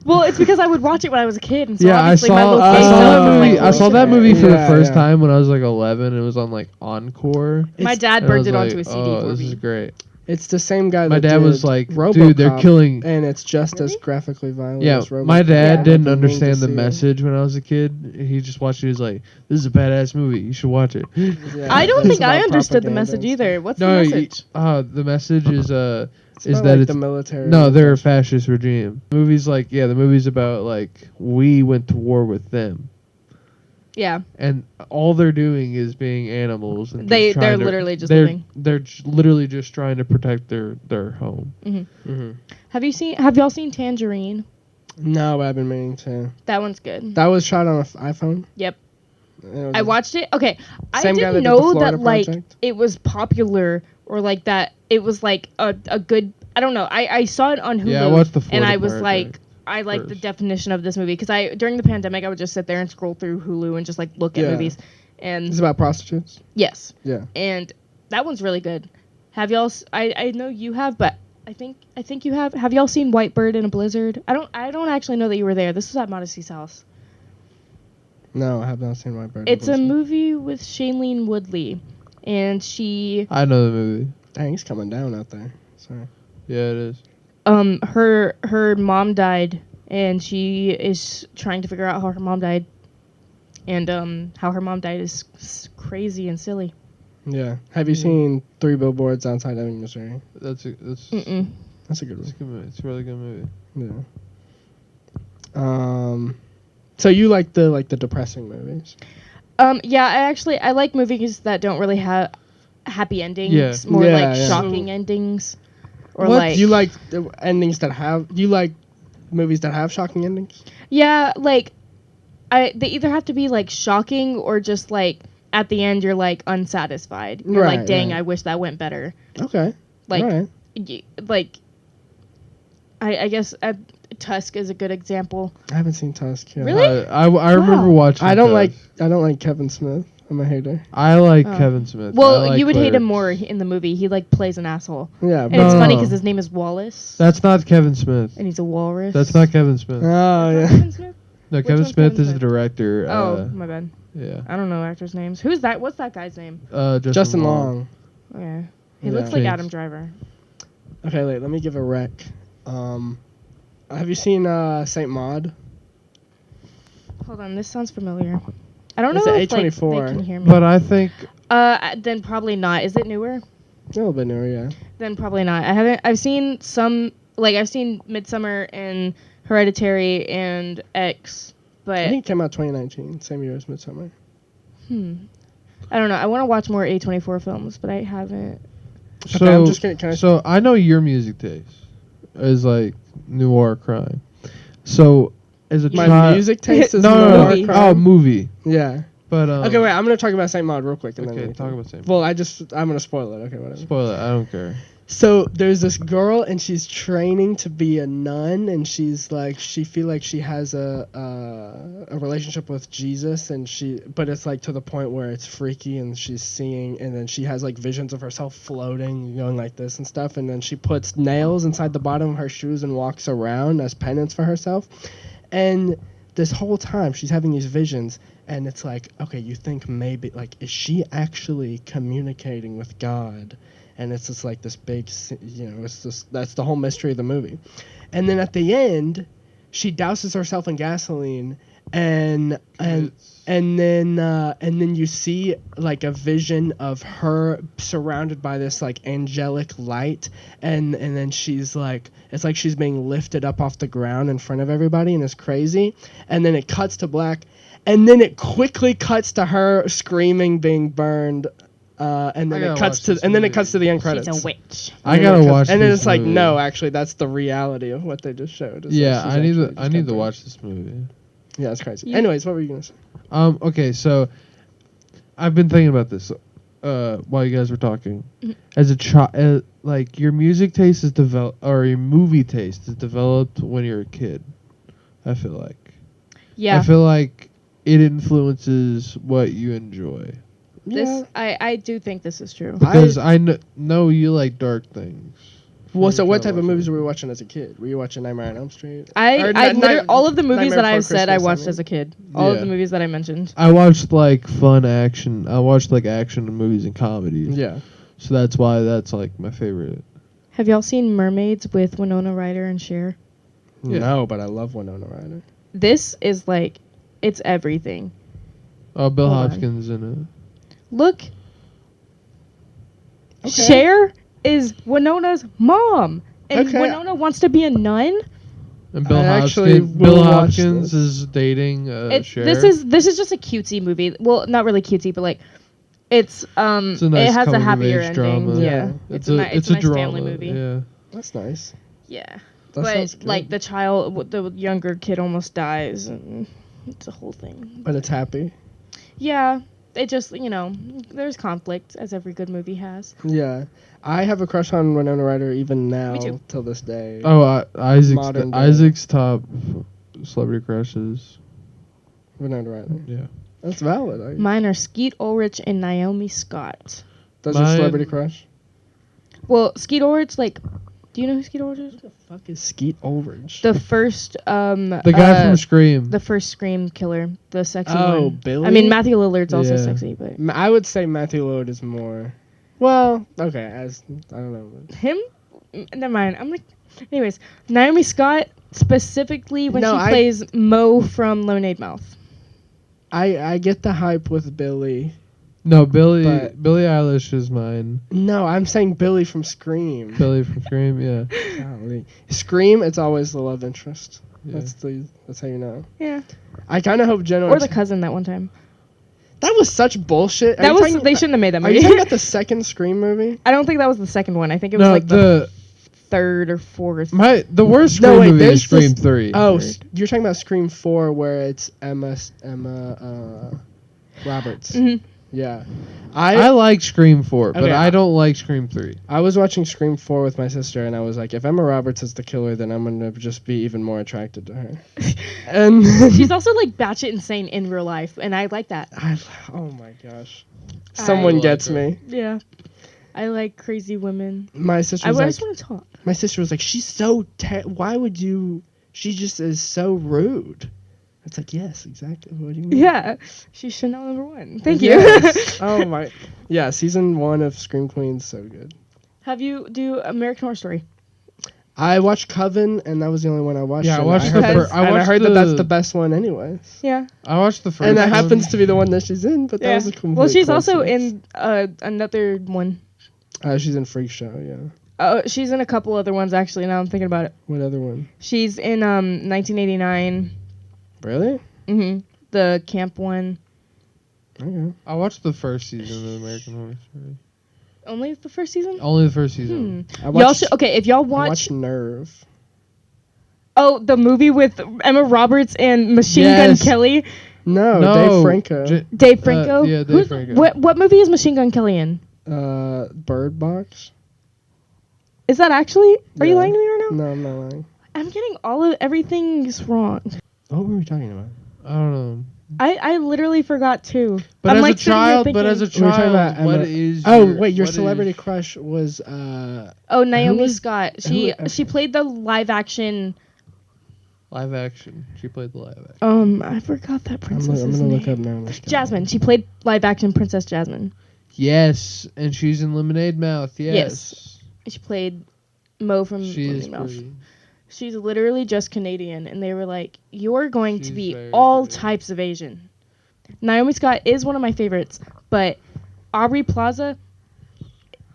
Well, it's because I would watch it when I was a kid, and so Yeah, I obviously saw, my little I face saw was that like, movie. I holy saw that shit. movie for the Yeah, first yeah. time when I was like 11. It was on like Encore. My dad And I burned was it like, onto a CD oh, for this me. is great. It's the same guy. My that dad was did like, RoboCop, dude, they're killing. and it's just as Really? graphically violent. Yeah, as RoboCop. my dad Yeah. didn't I've been meaning to understand the see it. message when I was a kid. He just watched it. He was like, "This is a badass movie. You should watch it." Yeah, I don't it's think I about understood the propaganda message and either. stuff. What's No, the message? the message is It's is about, that like, it's the military. no, they're a fascist regime. Movies like the movies about like we went to war with them, Yeah, and all they're doing is being animals. And they're just trying to- literally just they're, living. They're literally just trying to protect their home. Mm-hmm. Have y'all seen Tangerine? No, but I've been meaning to. That one's good. That was shot on an iPhone. Yep. And it was I watched it. Okay, I Same guy that didn't did the know Florida that like Project? it was popular or like that. It was like a good. I don't know. I saw it on Hulu. Yeah, I watched the and Florida I was Project like, I like the first. definition of this movie because during the pandemic I would just sit there and scroll through Hulu and just like look at Yeah. movies. And It's about prostitutes. yes, Yeah. and that one's really good. Have y'all? I know you have, but I think you have. Have y'all seen White Bird in a Blizzard? I don't actually know that you were there. This was at Modesty's house. No, I have not seen White Bird. It's a movie with Shailene Woodley, and she I know the movie. Dang, he's coming down out there. Sorry. Yeah, it is. her mom died, and she is trying to figure out how her mom died, and how her mom died is crazy and silly. Yeah. Have you seen Three Billboards Outside Ebbing, Missouri? That's Mm-mm. That's a good it's a one. good movie. It's a really good movie. Yeah. So you like the depressing movies? Yeah, I like movies that don't really have happy endings. Yeah. More Yeah, like yeah. shocking endings, or What like you like the endings that have? You like movies that have shocking endings? yeah, like they either have to be like shocking or just like at the end you're like unsatisfied. You're like, Right, dang, right. I wish that went better. Okay. Like All right. like I guess Tusk is a good example. I haven't seen Tusk. Yeah. Really? I remember Wow. watching. I don't Tusk. like Kevin Smith. I'm a hater. I like Oh. Kevin Smith. Well, I like you would hate him lyrics. more in the movie. He like plays an asshole, Yeah. and it's No, funny no. because his name is Wallace, That's not Kevin Smith. and he's a walrus. That's not Kevin Smith. Oh That's not yeah. Kevin Smith? No, Which Kevin one's Smith Kevin is the Smith? director. Oh, my bad. Yeah. I don't know actors' names. Who's that? What's that guy's name? Justin Long. Okay, he Yeah. looks like Jinx. Adam Driver. Okay, wait. Let me give a rec. Have you seen Saint Maud? Hold on, this sounds familiar. I don't It's know at if like, A24. they can hear me. But I think Then probably not. Is it newer? A little bit newer, yeah. Then probably not. I haven't. I've seen some. Like I've seen Midsummer and Hereditary and X, I but think it came out 2019, same year as Midsummer. I don't know. I want to watch more A24 films, but I haven't. so. I'm just gonna- can I- So I know your music taste is like noir crime. So as a My child, music taste is no, noir movie. crime. Oh, movie. Yeah. But Okay, wait. I'm gonna talk about Saint Maud real quick. And Okay, then we talk can- about Saint Maud. Well, I'm gonna spoil it. Okay, whatever. Spoil it. I don't care. So there's this girl, and she's training to be a nun, and she's like, she feel like she has a relationship with Jesus, but it's like to the point where it's freaky, and she's seeing, and then she has like visions of herself floating, going like this and stuff, and then she puts nails inside the bottom of her shoes and walks around as penance for herself, and this whole time she's having these visions. And it's like, okay, you think maybe, like, is she actually communicating with God? And it's just like this big, it's just, that's the whole mystery of the movie. And then at the end, she douses herself in gasoline, and then you see like a vision of her surrounded by this like angelic light, and then she's like, it's like she's being lifted up off the ground in front of everybody, and it's crazy. And then it cuts to black. And then it quickly cuts to her screaming, being burned, and then it cuts to the end credits. She's a witch. I gotta watch. And then this it's like, movie. no, actually, that's the reality of what they just showed. It's Yeah, like she's I need actually to. just I need got to burned. watch this movie. Yeah, it's crazy. You- Anyways, what were you gonna say? Okay, so I've been thinking about this while you guys were talking. As a child, like your music taste is developed, or your movie taste is developed when you're a kid. I feel like. Yeah. I feel like it influences what you enjoy. This I do think this is true. Because I know you like dark things. Well, so From what your type of childhood. movies were you watching as a kid? Were you watching Nightmare on Elm Street? All of the movies Nightmare that I've Before said I Christmas, watched mean. as a kid. All of Yeah. the movies that I mentioned. I watched like fun action. I watched like action movies and comedies. Yeah. So that's why that's like my favorite. Have y'all seen Mermaids with Winona Ryder and Cher? Yeah. No, but I love Winona Ryder. This is like, it's everything. Oh, Bill Hold on. Hopkins in it. Look, Okay. Cher is Winona's mom, and Okay. Winona wants to be a nun. And Bill I actually Hopkins. Bill will watch Hopkins this. is dating Cher. This is just a cutesy movie. Well, not really cutesy, but like, it's It's a nice it has a coming of happier age ending. drama. Yeah, It's a a nice drama. family movie. Yeah. That's nice. Yeah, That sounds but good. like the younger kid almost dies, and it's a whole thing. But it's happy. Yeah, it just there's conflict, as every good movie has. Yeah. I have a crush on Winona Ryder even now, Me too. till this day. Oh, Modern day. Isaac's top celebrity crushes. Winona Ryder. Yeah. That's valid. Mine are Skeet Ulrich and Naomi Scott. That's your Mine- celebrity crush? Well, Skeet Ulrich, like, do you know who Skeet Ulrich is? What the fuck is Skeet Ulrich? The first The guy from Scream. the first Scream killer, the sexy Oh, one. Billy? I mean, Matthew Lillard's also Yeah. sexy, but I would say Matthew Lillard is more. Well, okay, I don't know. him, never mind. I'm like, anyways, Naomi Scott specifically when No, she plays Mo from Lemonade Mouth. I get the hype with Billy. No, Billie But- Eilish is mine. No, I'm saying Billy from Scream. Billy from Scream, yeah. Golly. Scream, it's always the love interest. Yeah. That's how you know. Yeah, I kind of hope Jenna. or the cousin that one time. That was such bullshit. Are That you was talking they about- shouldn't have made that Are you movie. talking about the second Scream movie? I don't think that was the second one. I think it was No, like the the third or fourth. the worst No, Scream wait, movie is there's Scream this- 3. Oh, Third. you're talking about Scream 4, where it's Emma Roberts. Mhm. Yeah. I like Scream 4, but Okay, I don't like Scream 3. I was watching Scream 4 with my sister, and I was like, if Emma Roberts is the killer, then I'm going to just be even more attracted to her. And She's also like batshit insane in real life, and I like that. oh my gosh. Someone like gets her. me. Yeah. I like crazy women. My sister I was like, just want to talk. my sister was like, she's so, why would you, she just is so rude. It's like, yes, exactly. What do you mean? Yeah. She's Chanel #1. Thank Yes. you. Oh my. Yeah, season 1 of Scream Queen's so good. Have you do American Horror Story? I watched Coven, and that was the only one I watched. Yeah, I and watched heard the that- fir- I and watched I heard that that's the- the best one anyways. Yeah. I watched the first And that one. happens to be the one that she's in, but that Yeah. was a complete Well, she's also coincidence. in another one. She's in Freak Show, yeah. She's in a couple other ones actually. Now I'm thinking about it. What other one? She's in 1989. Really? The camp one. Okay. I watched the first season of American Horror Story. Only the first season. Only the first season. I Y'all watched, should, okay, if y'all I watch watched Nerve. the movie with Emma Roberts and Machine Yes. Gun Kelly, No, No, Dave Franco. Dave Franco. yeah, Dave Franco. What movie is Machine Gun Kelly in? Bird Box. Is that actually? Are you Yeah. lying to me right now? No, I'm not lying. I'm getting everything's wrong. What were we talking about? I don't know. I literally forgot too. But I'm as like a sitting here child, thinking, but as a We were talking child, about what Emma- is? Oh, your, wait, your what celebrity is- crush was oh, Naomi was- Scott. She who- played the live action. live action. She played the live action. I forgot that I'm princess's gonna name. look up Naomi Scott. Jasmine. She played live action Princess Jasmine. Yes, and she's in Lemonade Mouth. Yes, She played Mo from she is Lemonade Mouth. pretty. She's literally just Canadian, and they were like, "You're going to She's be very all pretty. types of Asian." Naomi Scott is one of my favorites, but Aubrey Plaza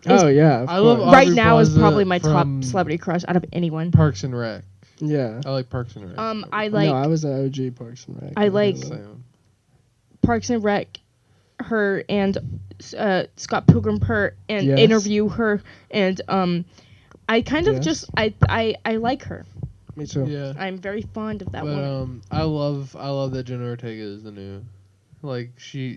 Oh yeah, of I love course. Aubrey right now is Plaza probably my top from celebrity crush out of anyone. Parks and Rec. Yeah. I like Parks and Rec. I like no, I was an OG Parks and Rec. I like- Same. Parks and Rec, her and Scott Pilgrim her and Yes. interview her, and I kind of Yes. just I like her. Me too. Yeah, I'm very fond of that but woman. I love that Jenna Ortega is the new. Like she.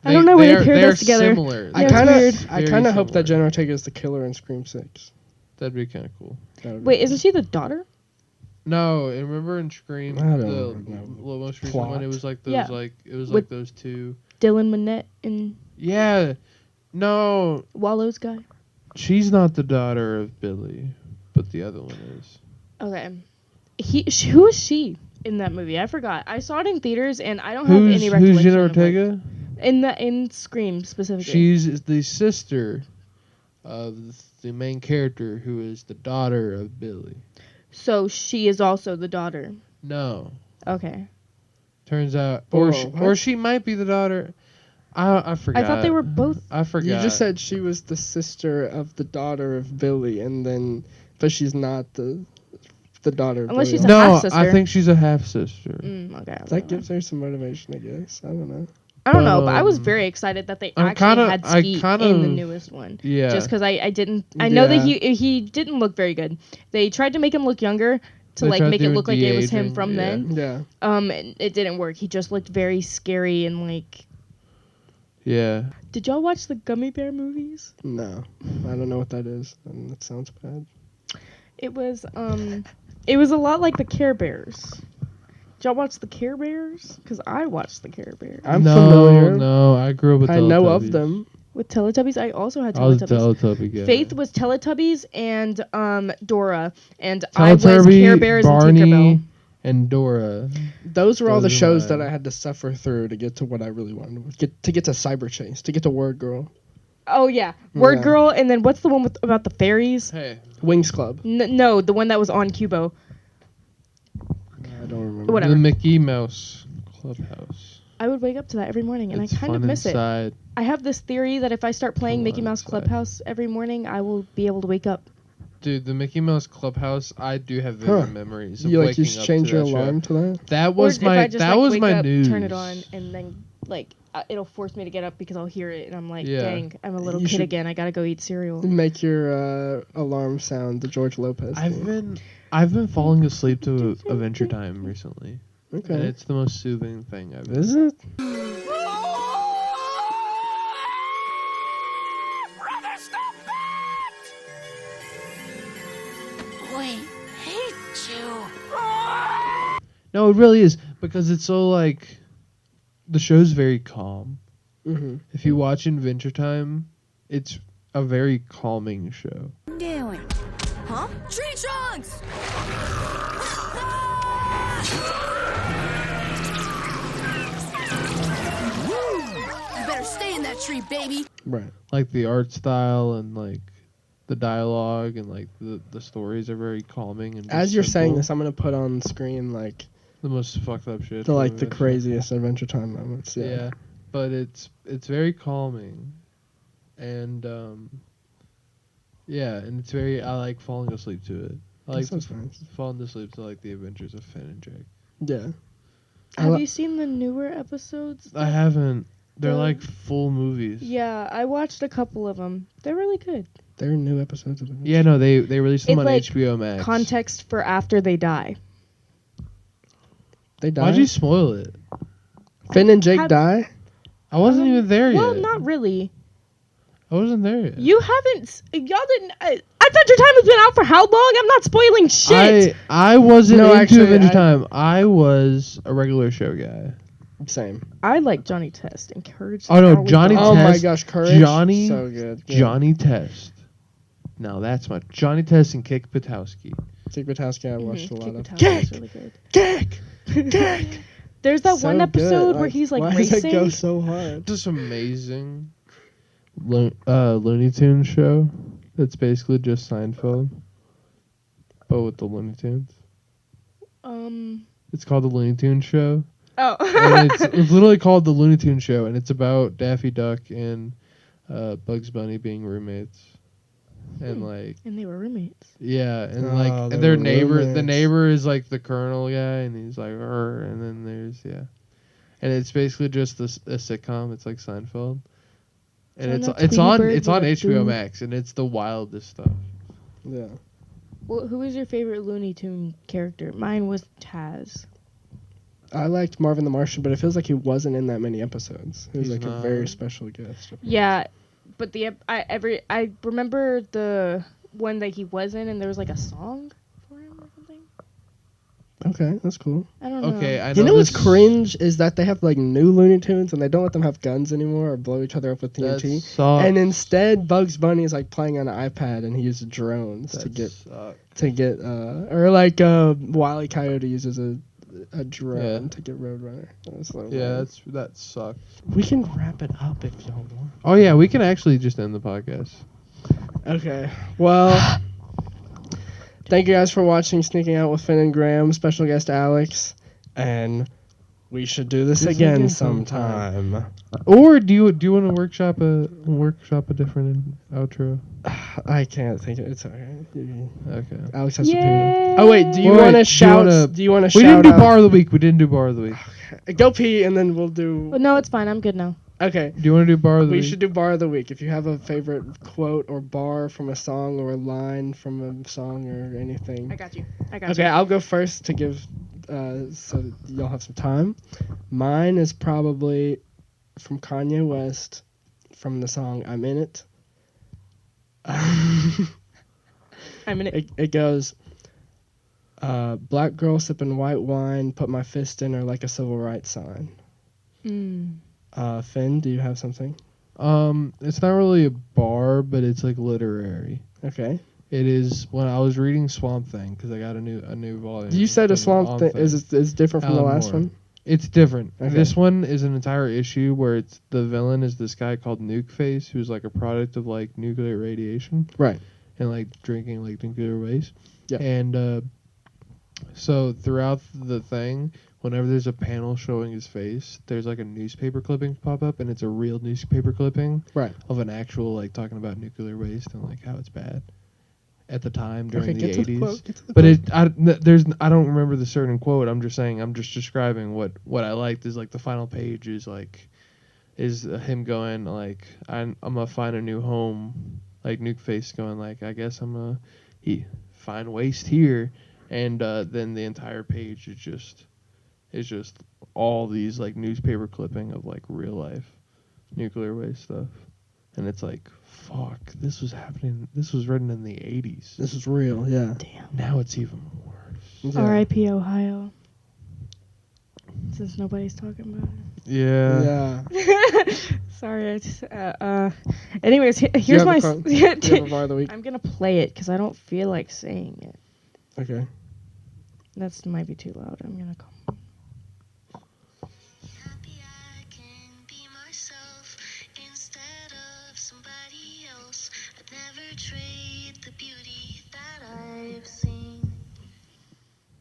I don't know where they paired they're us together. Similar. I Yeah, kind it's weird. of I kind of hope that Jenna Ortega is the killer in Scream 6. That'd be kind of cool. That would be Wait, cool. isn't she the daughter? No, and remember in Scream, I don't the know. most recent Plot. one, it was like those Yeah. like With- those two. Dylan Minnette and Yeah, no, Wallow's guy. she's not the daughter of Billy, but the other one is. Okay. Who is she in that movie? I forgot. I saw it in theaters, and I don't have any recollection. Who's Jenna of, like, Ortega? in Scream specifically. She's the sister of the main character, who is the daughter of Billy. So she is also the daughter. No, Okay. turns out, Whoa, or what? she might be the daughter. I forgot. I thought they were both. I forgot. You just said she was the sister of the daughter of Billy, and then, but she's not the daughter of Unless Billy. she's a no. half-sister. I think she's a half sister. Okay. That gives her some motivation, I guess. I don't know. I don't know, but I was um, very excited that they I'm actually kinda- had I Skeet kind in the of- newest one. Yeah. Just because I didn't. I know that Yeah. he didn't look very good. They tried to make him look younger to They like tried make it doing look like it was him de-aging, from yeah. then. Yeah. And it didn't work. He just looked very scary and like. Yeah. Did y'all watch the Gummy Bear movies? No. I don't know what that is, and that sounds bad. It was a lot like the Care Bears. Did y'all watch the Care Bears? Because I watched the Care Bears. I'm no, familiar. No, I grew up with. I know of Teletubbies. them. With Teletubbies, I also had I was a Teletubbies. Teletubby guy. Faith was Teletubbies and Dora, and I was Care Teletubby, Bears and Barney, Tinkerbell. and Dora. Those were all the Those are shows mine. that I had to suffer through to get to what I really wanted. To get to Cyber Chase, to get to Word Girl. Oh yeah, Word Yeah. Girl, and then what's the one about the fairies? Hey. Wings Club. No, the one that was on Cubo. I don't remember. Whatever. The Mickey Mouse Clubhouse. I would wake up to that every morning, and It's I kind of fun miss it. inside. I have this theory that if I start playing Come Mickey on, Mouse inside. Clubhouse every morning, I will be able to wake up. Dude, the Mickey Mouse Clubhouse, I do have vivid Huh. memories of You waking just up change to your that show. alarm to that? That Or was if my I just, that like, was wake my up, news. turn it on, and then like it'll force me to get up because I'll hear it, and I'm like, Yeah. dang, I'm a little You kid should- again. I gotta go eat cereal. Make your alarm sound the George Lopez. thing. I've been falling asleep to Adventure Time recently. And Okay. it's the most soothing thing I've Is it? No, it really is because it's so like the show's very calm. Mm-hmm. If you watch Adventure Time, it's a very calming show. Doing? Huh? Tree trunks! You better stay in that tree, baby. Right. Like the art style and like the dialogue and like the stories are very calming and As just you're saying simple. this, I'm gonna put on screen like The most fucked up shit. the from the Adventure Time. craziest Adventure Time moments. Yeah. Yeah, but it's very calming, and yeah, and it's very. I like falling asleep to it. I like That sounds nice. falling asleep to like the Adventures of Finn and Jake. Yeah. Have you seen the newer episodes? I haven't. They're The- like full movies. Yeah, I watched a couple of them. They're really good. There are new episodes of it. Yeah, no, they released them It's on like HBO Max. Context for after they die. They die. Why'd you spoil it? Finn and Jake Have- die? I wasn't even there Well, yet. not really. I wasn't there yet. You haven't. Y'all didn't. Adventure Time has been out for how long? I'm not spoiling shit. I wasn't No, into actually, Adventure Time. I was a regular show guy. Same. I like Johnny Test. Encourage. Oh, no, Always Johnny go. Oh my Test, gosh, Courage. Johnny- So good. Yeah. Johnny Test. Now that's my Johnny Test and Kick Patowski. Jake Patowski, I Mhm, watched a lot Kick of. Patowski's is really good. Kick! Kick! There's that So one good. episode where he's like why racing. does it go so hard? This amazing Looney Tunes show. That's basically just Seinfeld, but with the Looney Tunes. It's called the Looney Tunes Show. Oh. And it's literally called the Looney Tunes Show, and it's about Daffy Duck and Bugs Bunny being roommates, and like And they were roommates. yeah, and Oh, like they their were neighbor, the roommates. neighbor is like the colonel guy, and he's like, "Arr," and then there's and it's basically just a sitcom. It's like Seinfeld, and So it's no on Tweety it's Bird on with a HBO boo. Max, and it's the wildest stuff. Yeah. Well, who is your favorite Looney Tune character? Mine was Taz. I liked Marvin the Martian, but it feels like he wasn't in that many episodes. He was He's like a very not. special guest. Yeah, but I remember the one that he was in, and there was like a song for him or something. Okay, that's cool. I don't know. Okay, I You know what's this- cringe is that they have like new Looney Tunes and they don't let them have guns anymore or blow each other up with That TNT. sucks. And instead, Bugs Bunny is like playing on an iPad and he uses drones That sucks. or like Wile E. Coyote uses a drone Yeah. to get Roadrunner. That's so Yeah, weird. that sucks. We can wrap it up if y'all want. Oh yeah, we can actually just end the podcast. Okay. Well, thank you guys for watching Sneaking Out with Finn and Graham. Special guest Alex, and we should do this again sometime. Or do you want to workshop a different outro? I can't think it's okay. Okay. Alex has to Yay! pee. Oh wait, do you Wait, want do to you shout? wanna- Do you want to We shout didn't do out? bar of the week. We didn't do bar of the week. Go pee and then we'll do. Oh, no, it's fine. I'm good now. Okay. Do you want to do bar of the We week? should do bar of the week. If you have a favorite quote or bar from a song or a line from a song or anything. I got you. Okay, I'll go first to give, so that y'all have some time. Mine is probably from Kanye West, from the song "I'm in It." I'm in it. It goes, "Black girl sipping white wine, put my fist in her like a civil rights sign." Finn, do you have something? It's not really a bar, but it's like literary. Okay. It is when I was reading Swamp Thing because I got a new volume. You said a from swamp thing is different from the Alan last Moore. one. It's different. Okay. This one is an entire issue where it's the villain is this guy called Nuke Face, who's like a product of like nuclear radiation Right. and like drinking like nuclear waste. Yeah. And so throughout the thing, whenever there's a panel showing his face, there's like a newspaper clipping pop up, and it's a real newspaper clipping Right. of an actual like talking about nuclear waste and like how it's bad at the time during Okay, the get to the 80s. quote. Get to the But quote. I don't remember the certain quote. I'm just describing what I liked is like the final page is him going like I'm gonna find a new home, like Nuke Face going like I guess I'm gonna find waste here, and then the entire page is just all these like newspaper clipping of like real life nuclear waste stuff, and it's like fuck, this was happening. This was written in the 80s. This is real. Yeah. Damn. Now it's even worse. Yeah. R.I.P. Ohio. since nobody's talking about Yeah. Yeah. it. Sorry. Anyways, Do you here's have my. a do you have a bar of the week? I'm gonna play it because I don't feel like saying it. Okay. That might be too loud. I'm gonna call. Happy I can be myself instead of somebody else. I'd never trade the beauty that I've seen.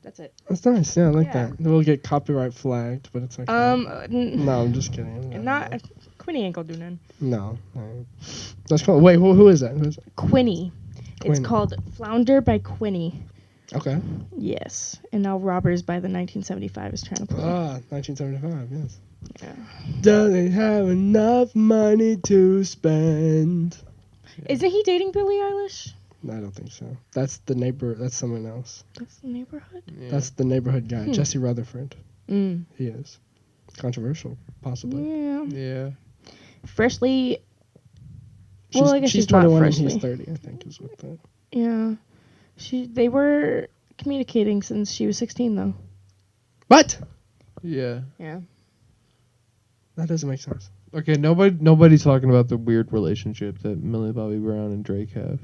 That's it. That's nice. Yeah, I like Yeah. that. We'll get copyright flagged, but it's okay. No, I'm just kidding. Not Quinny ain't gonna do none. No. That's cool. Wait, who is that? Who is that? Quinny. It's Quinny. called Flounder by Quinny. Okay. Yes. And now Robbers by the 1975 is trying to play. 1975. Yes. Yeah. Doesn't have enough money to spend. Isn't he dating Billie Eilish? No, I don't think so. That's the neighbor. That's someone else. That's the neighborhood. Yeah. That's the neighborhood guy, Hmm. Jesse Rutherford. Mm. He is controversial, possibly. Yeah. Yeah. Freshly. She's, Well, I guess she's she's not 21 and freshly. he's 30. I think is what the. Yeah. They were communicating since she was 16 though. What? Yeah. Yeah. That doesn't make sense. Okay, nobody's talking about the weird relationship that Millie Bobby Brown and Drake have.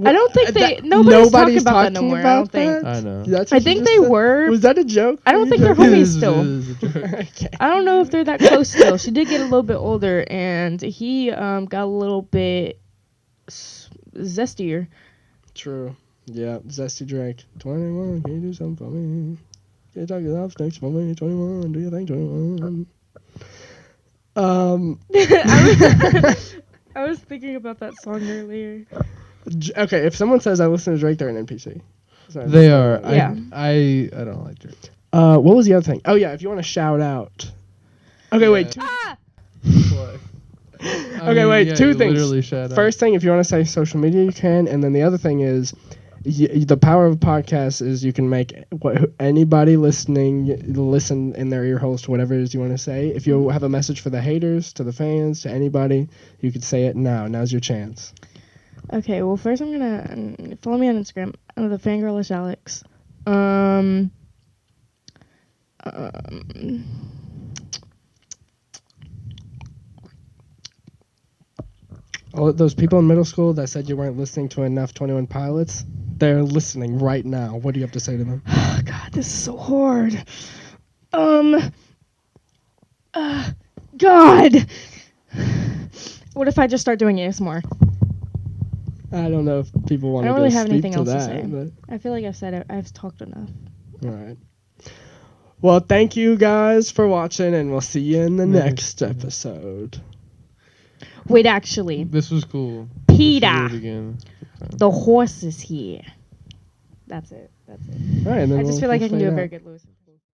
I don't think nobody's talking about that no more. I don't think. I know. That's I what you think just they said? were. Was that a joke? I don't think they're It homies is- still. it is a joke. Okay. I don't know if they're that close still. She did get a little bit older, and he got a little bit zestier. True. Yeah, Zesty Drake. 21, can you do something for me? Can you talk it off next for me? 21, do you think 21? I was thinking about that song earlier. Okay, if someone says I listen to Drake, they're an NPC. So They are. Yeah. I don't like Drake. What was the other thing? Oh yeah, if you want to shout out. Okay, wait. Yeah. Okay, wait. Two things. Literally shout out. First thing, if you want to say social media, you can, and then the other thing is, the power of a podcast is you can make anybody listening listen in their ear holes to whatever it is you want to say. If you have a message for the haters, to the fans, to anybody, you can say it now. Now's your chance. Okay, well, first I'm gonna follow me on Instagram under the Fangirlish Alex. All those people in middle school that said you weren't listening to enough 21 Pilots, they're listening right now. What do you have to say to them? Oh, God, this is so hard. God. What if I just start doing ASMR? I don't know if people want I to don't really have speak anything to else to that. say. But, I feel like I've said it. I've talked enough. all right. Well, thank you guys for watching, and we'll see you in the next episode. Wait, actually, This was cool. Peter, Let's do it again. the horse is here. That's it. All right, and then I just we'll- feel like we'll I can do fade a very out. good Lewis.